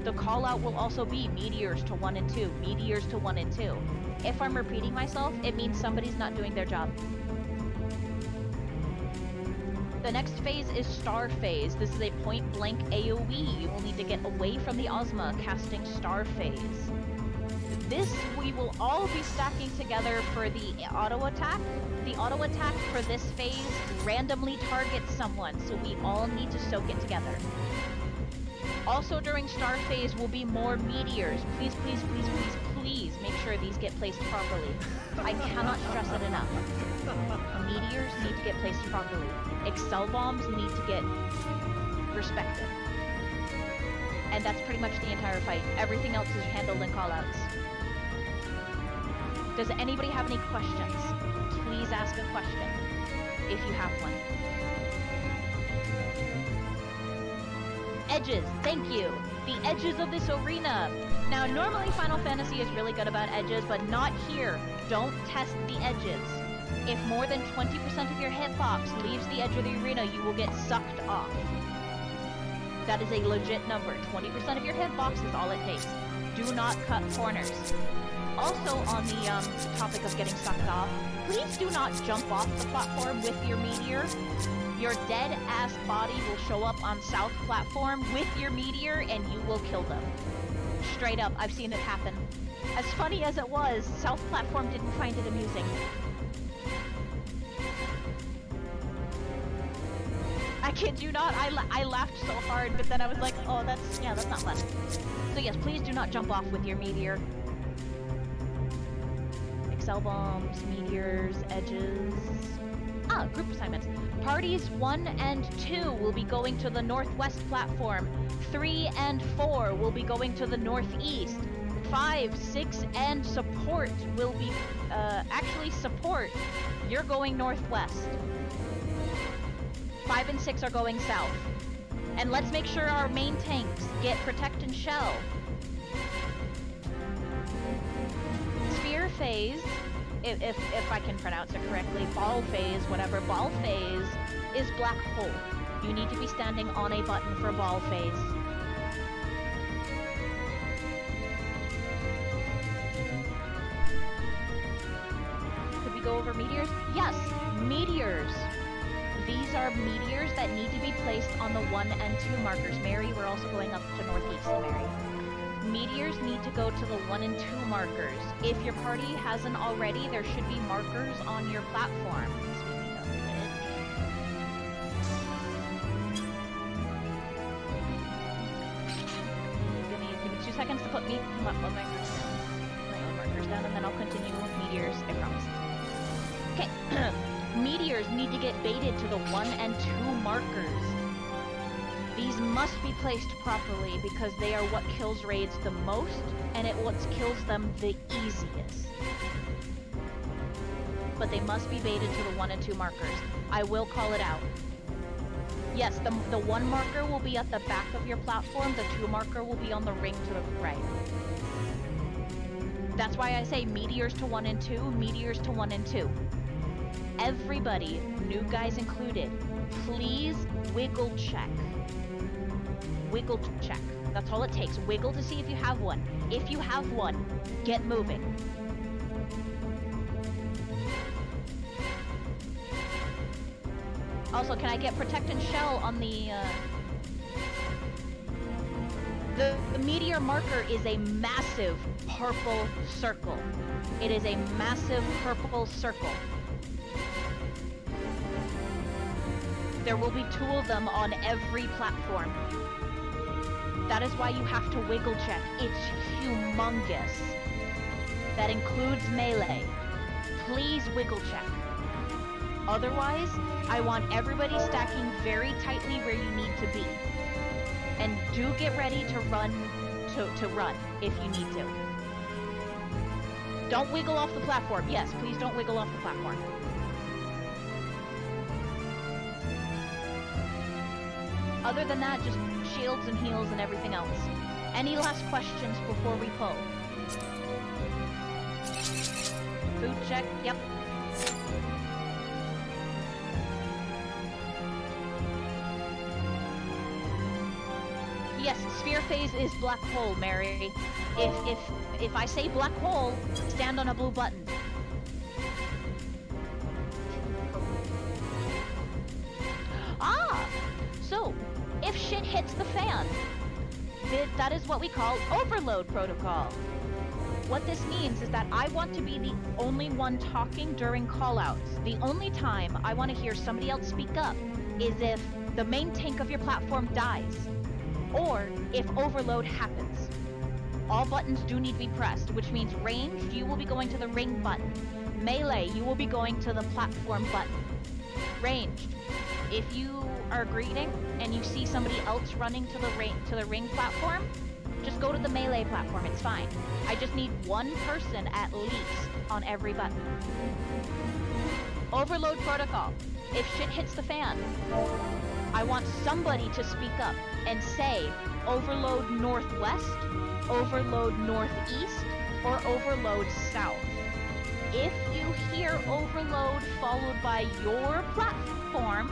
The call out will also be meteors to 1 and 2, meteors to 1 and 2. If I'm repeating myself, it means somebody's not doing their job. The next phase is Star Phase. This is a point-blank AoE. You will need to get away from the Ozma, casting Star Phase. This, we will all be stacking together for the auto attack. The auto attack for this phase randomly targets someone, so we all need to soak it together. Also during Star Phase will be more meteors. Please, please, please, please, please make sure these get placed properly. I cannot stress it enough. Meteors need to get placed properly. Excel bombs need to get respected. And that's pretty much the entire fight. Everything else is handled in callouts. Does anybody have any questions? Please ask a question, if you have one. Edges, thank you. The edges of this arena. Now, normally Final Fantasy is really good about edges, but not here. Don't test the edges. If more than 20% of your hitbox leaves the edge of the arena, you will get sucked off. That is a legit number. 20% of your hitbox is all it takes. Do not cut corners. Also, on the topic of getting sucked off, please do not jump off the platform with your meteor. Your dead-ass body will show up on South platform with your meteor, and you will kill them. Straight up, I've seen it happen. As funny as it was, South platform didn't find it amusing. I kid you not, I laughed so hard, but then I was like, oh, that's not fun. So yes, please do not jump off with your meteor. Excel bombs, meteors, edges. Group assignments. Parties 1 and 2 will be going to the northwest platform. 3 and 4 will be going to the northeast. 5, 6, and support will be, support, you're going northwest. 5 and 6 are going south. And let's make sure our main tanks get Protect and Shell. Sphere phase, if I can pronounce it correctly, ball phase, whatever, ball phase is black hole. You need to be standing on a button for ball phase. Could we go over meteors? Yes, meteors. These are meteors that need to be placed on the 1 and 2 markers. Mary, we're also going up to northeast, Mary. Meteors need to go to the 1 and 2 markers. If your party hasn't already, there should be markers on your platform. Speaking of which... Give me 2 seconds to put my own markers down, and then I'll continue with meteors, I promise. Okay. Meteors need to get baited to the 1 and 2 markers. These must be placed properly because they are what kills raids the most, and it what kills them the easiest. But they must be baited to the 1 and 2 markers. I will call it out. Yes, the 1 marker will be at the back of your platform, the 2 marker will be on the ring to the right. That's why I say meteors to 1 and 2, meteors to 1 and 2. Everybody, new guys included, please wiggle check. Wiggle check. That's all it takes. Wiggle to see if you have one. If you have one, get moving. Also, can I get protect and shell on the meteor marker is a massive purple circle. It is a massive purple circle. There will be 2 of them on every platform. That is why you have to wiggle check. It's humongous. That includes melee. Please wiggle check. Otherwise, I want everybody stacking very tightly where you need to be. And do get ready to run to run if you need to. Don't wiggle off the platform. Yes, please don't wiggle off the platform. Other than that, just shields and heals and everything else. Any last questions before we pull? Food check, yep. Yes, sphere phase is black hole, Mary. If I say black hole, stand on a blue button. Ah! So, if shit hits the fan, that is what we call overload protocol. What this means is that I want to be the only one talking during callouts. The only time I want to hear somebody else speak up is if the main tank of your platform dies, or if overload happens. All buttons do need to be pressed, which means ranged, you will be going to the ring button. Melee, you will be going to the platform button. Ranged, if you are greeting and you see somebody else running to the ring platform, just go to the melee platform, it's fine. I just need 1 person at least on every button. Overload protocol. If shit hits the fan, I want somebody to speak up and say overload northwest, overload northeast, or overload south. If you hear overload followed by your platform,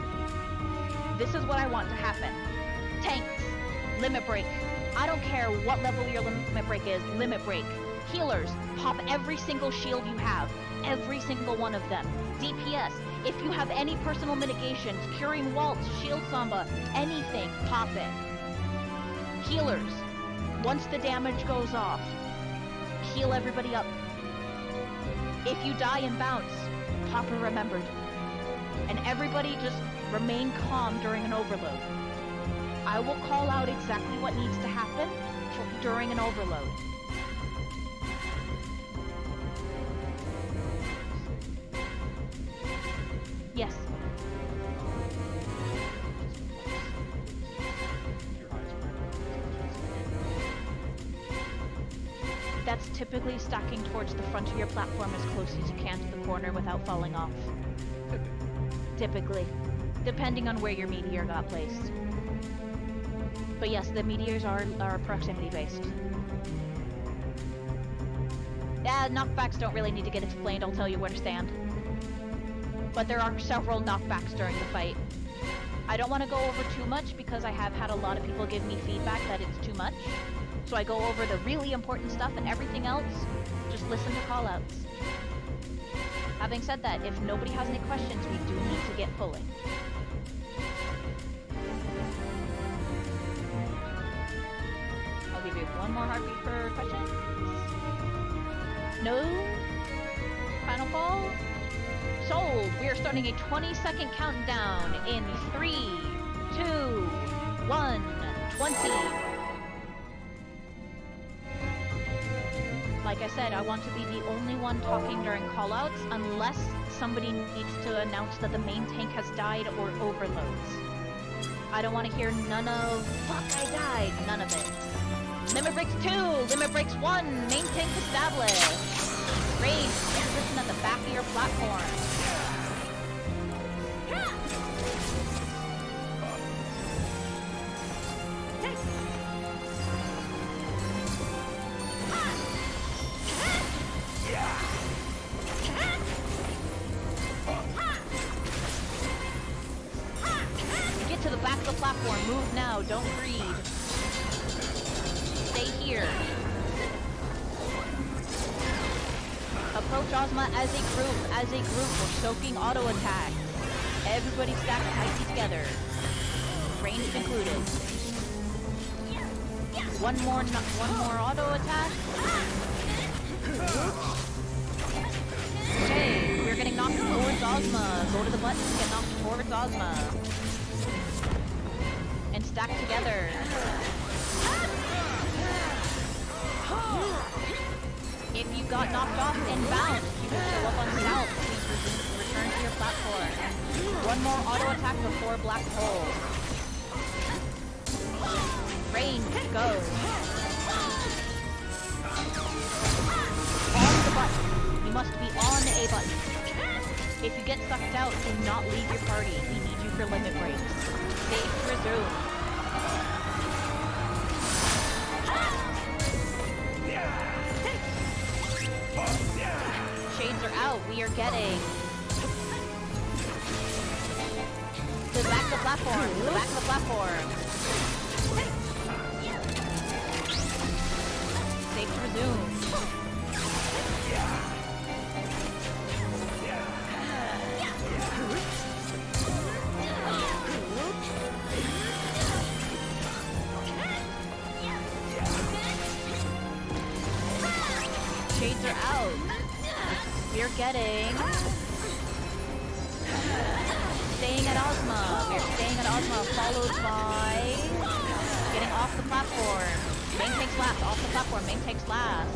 this is what I want to happen. Tanks, limit break. I don't care what level your limit break is, limit break. Healers, pop every single shield you have. Every single one of them. DPS, if you have any personal mitigations, curing waltz, shield samba, anything, pop it. Healers, once the damage goes off, heal everybody up. If you die and bounce, pop a remembered. And everybody just remain calm during an overload. I will call out exactly what needs to happen during an overload. Yes. That's typically stacking towards the front of your platform as close as you can to the corner without falling off. Typically. Depending on where your meteor got placed. But yes, the meteors are proximity based. Yeah, knockbacks don't really need to get explained, I'll tell you where to stand. But there are several knockbacks during the fight. I don't want to go over too much because I have had a lot of people give me feedback that it's too much. So I go over the really important stuff, and everything else, just listen to callouts. Having said that, if nobody has any questions, we do need to get pulling. I'll give you one more heartbeat per question. No? Final call? Sold! We are starting a 20-second countdown in 3, 2, 1, 20. Like I said, I want to be the only one talking during callouts unless somebody needs to announce that the main tank has died or overloads. I don't want to hear none of, fuck, I died, none of it. Limit breaks 2, limit breaks 1, main tank established. Range, position at the back of your platform. the platform. Move now. Don't greed. Stay here. Approach Ozma as a group. As a group, we're soaking auto attack. Everybody stacked tightly together. Range included. One more auto attack. Okay, we're getting knocked towards Ozma. Go to the button, get knocked towards Ozma. And stack together. If you got knocked off and bounced, you can show up on south. Please return to your platform. One more auto attack before black hole. Range, go. On the button. You must be on a button. If you get sucked out, do not leave your party. We need you for limit breaks. Stage resume. Shades are out. We are getting to the back of the platform. To the back of the platform. Safe to resume. Shades are out. We're getting staying at Ozma. We're staying at Ozma, followed by getting off the platform. Main takes last. Off the platform. Main takes last.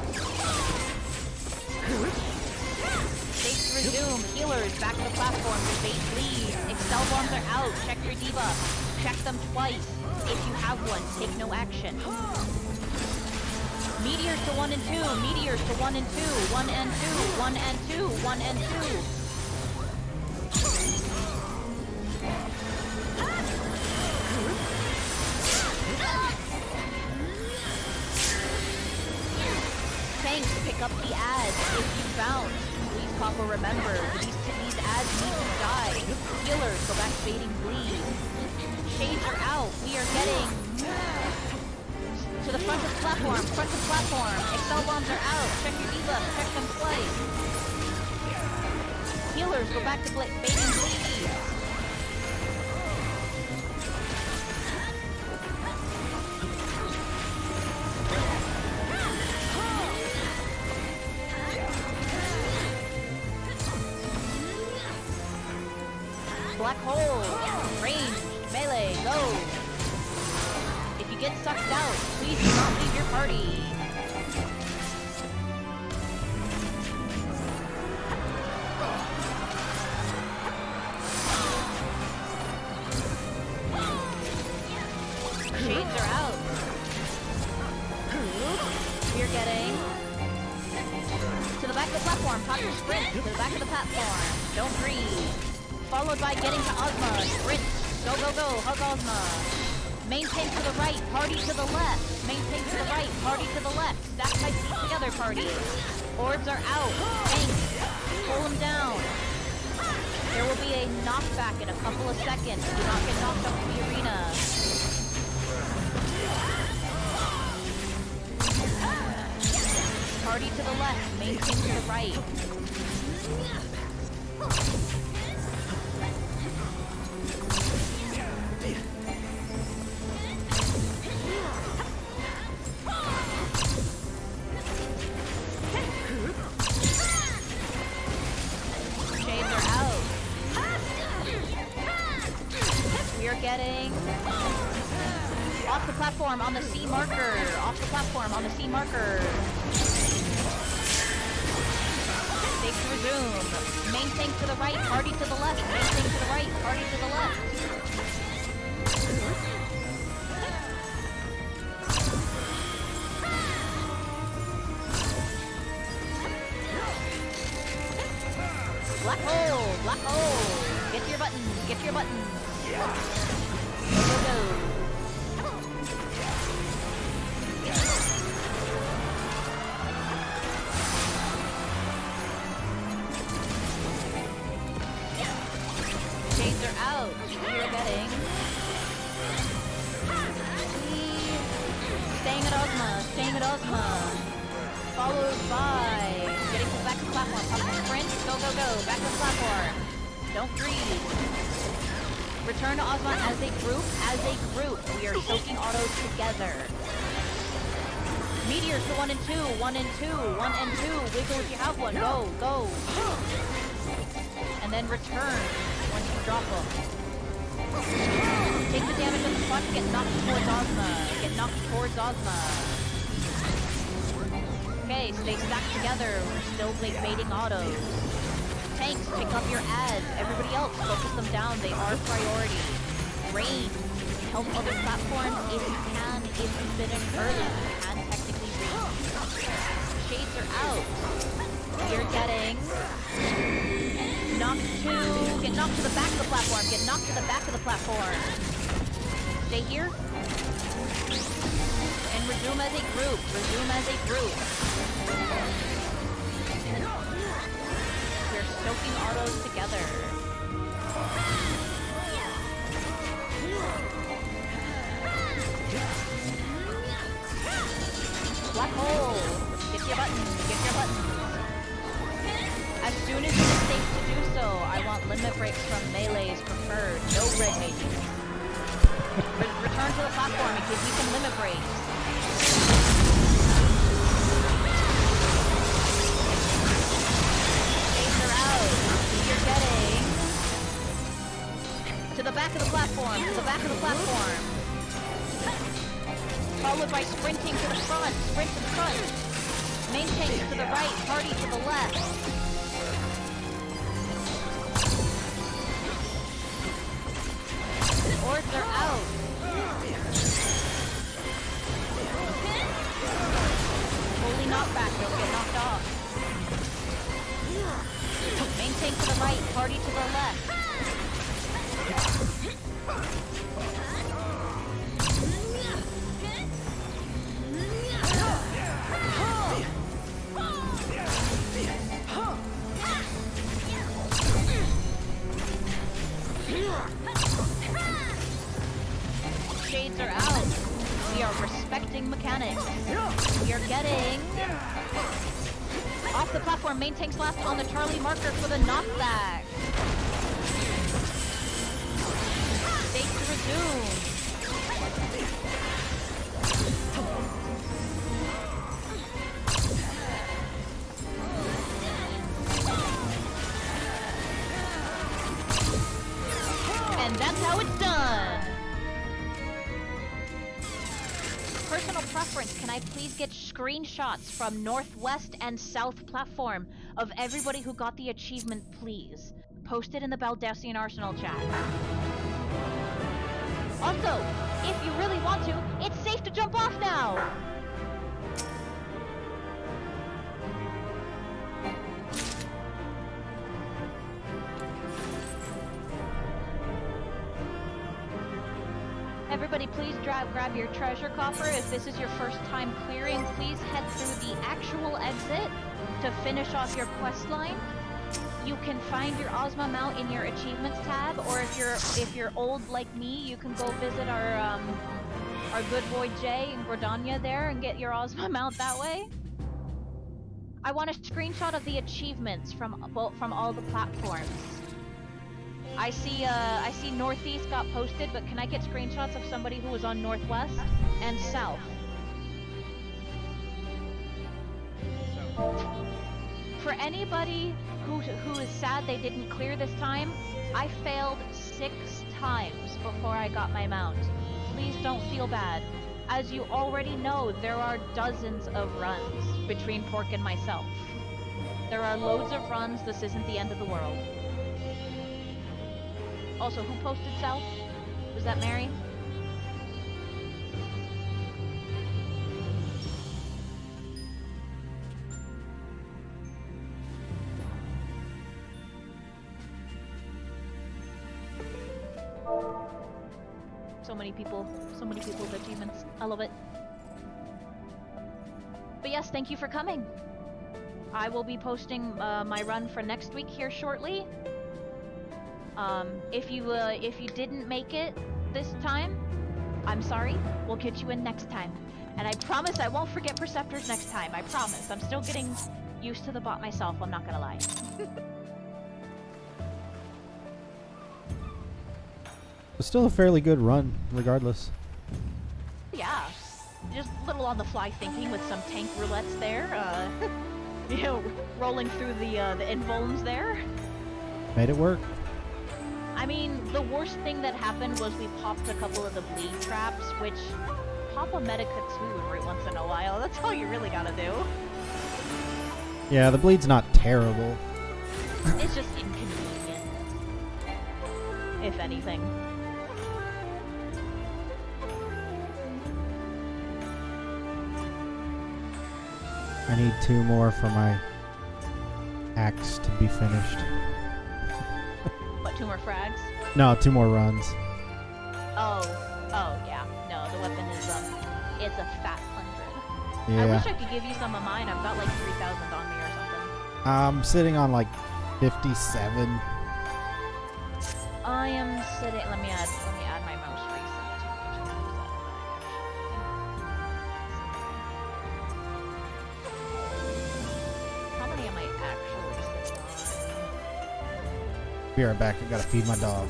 Safe to resume. Healers back to the platform. Debate lead. Excel bombs are out. Check your debuff. Check them twice. If you have one, take no action. Meteors to 1 and 2. Meteors to 1 and 2. 1 and 2. 1 and 2. 1 and 2. Tanks, pick up the ads if you bounce. Please, Papa, remember, these ads need to die. Healers, go back to baiting bleed. Shades are out. We are getting to the front of the platform. Front of the platform. Excel bombs are out. Check your debuff. Check them twice. Healers, go back to baiting bleed. Black hole, range, melee, go. If you get sucked out, please do not leave your party. Shades are out. We're getting to the back of the platform. Pop your sprint to the back of the platform. Don't breathe. Followed by getting to Ozma. Sprint. Go, go, go. Hug Ozma. Maintain to the right. Party to the left. Maintain to the right. Party to the left. Stack tight seats together, party. Orbs are out. Tank. Pull them down. There will be a knockback in a couple of seconds. Do not get knocked up to the arena. Party to the left. Maintain to the right. Getting off the platform on the C marker. Off the platform on the C marker. Safe to resume. Maintain to the right, party to the left. Maintain to the right, party to the left. Black hole, black hole. Get to your buttons, get to your buttons. Go, go, go. Shades are out. We are getting Staying at Ozma, staying at Ozma. Followed by getting to the back of the platform. Up the sprint, go, go, go. Back to the platform. Don't breathe. Return to Ozma as a group. As a group, we are soaking autos together. Meteors to 1 and 2, 1 and 2, 1 and 2. Wiggle if you have one. Go, go. And then return once you drop them. Take the damage on the front, get knocked towards Ozma. Get knocked towards Ozma. Okay, stay stacked together. We're still baiting autos. Tanks, pick up your ads. Everybody else, focus them down. They are priority. Rain, help other platforms if you can. If you finish early, you can technically reach. Shades are out. You're getting knocked to... Get knocked to the back of the platform. Get knocked to the back of the platform. Stay here. And resume as a group. Resume as a group. We're soaking autos together. Black hole. Get your buttons. Get your buttons. As soon as it is safe to do so, I want limit breaks from melees preferred. No red mages. Return to the platform and give me some limit breaks. Shades are out. You're getting to the back of the platform. To the back of the platform. Followed by sprinting to the front. Sprint to the front. Main tank to the right. Party to the left. Orbs are out. Holy knockback, don't get knocked off. Main tank to the right, party to the left. Shades are out. We are respecting mechanics. We are getting off the platform. Main tank's last on the Charlie marker for the knockback. State to resume. And that's how it's done. Personal preference, can I please get screenshots from northwest and south platform of everybody who got the achievement, please? Post it in the Baldesion Arsenal chat. Also, if you really want to, it's safe to jump off now! Everybody please grab your treasure coffer. If this is your first time clearing, please head through the actual exit to finish off your quest line. You can find your Ozma mount in your achievements tab, or if you're old like me, you can go visit our good boy Jay in Gordania there and get your Ozma mount that way. I want a screenshot of the achievements from all the platforms. I see Northeast got posted, but can I get screenshots of somebody who was on Northwest and South? For anybody who is sad they didn't clear this time, I failed 6 times before I got my mount. Please don't feel bad. As you already know, there are dozens of runs between Pork and myself. There are loads of runs. This isn't the end of the world. Also, who posted South? Was that Mary? So many people with achievements. I love it. But yes, thank you for coming. I will be posting my run for next week here shortly. If you didn't make it, this time, I'm sorry. We'll get you in next time. And I promise I won't forget Perceptors next time. I promise. I'm still getting used to the bot myself, I'm not gonna lie. It's still a fairly good run, regardless. Yeah. Just a little on the fly thinking with some tank roulettes there. You know, rolling through the invulns there. Made it work. I mean, the worst thing that happened was we popped a couple of the bleed traps, which pop a Medica too every once in a while. That's all you really gotta do. Yeah, the bleed's not terrible. It's just inconvenient, if anything. I need 2 more for my axe to be finished. What, 2 more frags? No, 2 more runs. Oh, yeah. No, the weapon is, it's a fat 100. Yeah. I wish I could give you some of mine. I've got like 3,000 on me or something. I'm sitting on like 57. I am sitting, let me add my most recent too. How many am I actually sitting on? Be right back. I gotta feed my dog.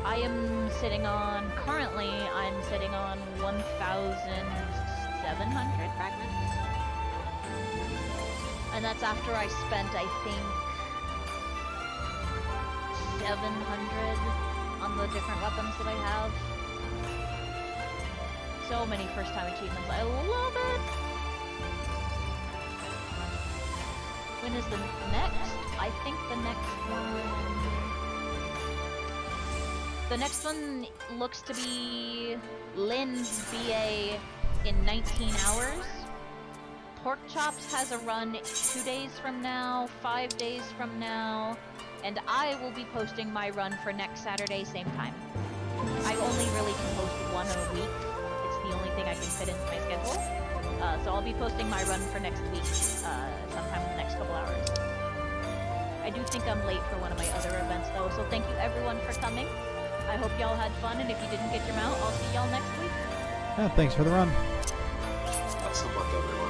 I am sitting on, currently, I'm sitting on 1,700 fragments. And that's after I spent, I think, 700 on the different weapons that I have. So many first time achievements. I love it! When is the next? I think the next one... The next one looks to be Lynn's BA in 19 hours. Pork Chops has a run 2 days from now, 5 days from now, and I will be posting my run for next Saturday, same time. I only really can post one a week. It's the only thing I can fit into my schedule. So I'll be posting my run for next week, sometime in the next couple hours. I do think I'm late for one of my other events though, so thank you everyone for coming. I hope y'all had fun, and if you didn't get your mount, I'll see y'all next week. Yeah, thanks for the run. Best of luck, everyone.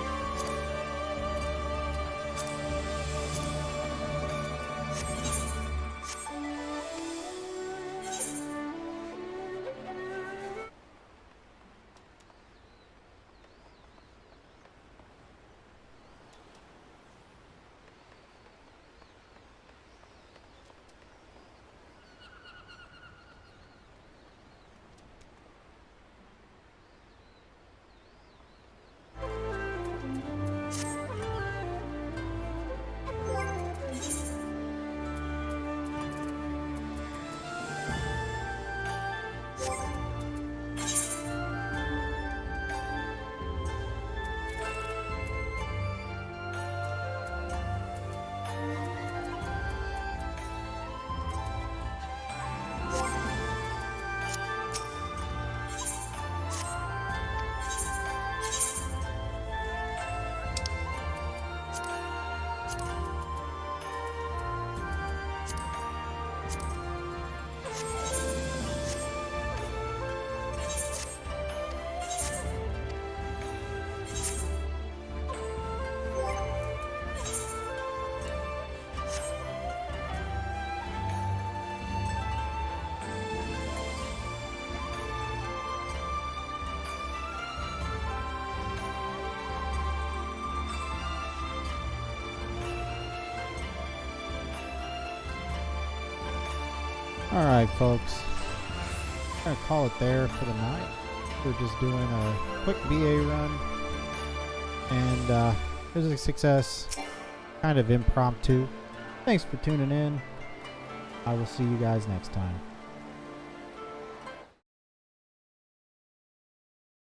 Alright, folks. I'm gonna call it there for the night. We're just doing a quick BA run. And it was a success. Kind of impromptu. Thanks for tuning in. I will see you guys next time.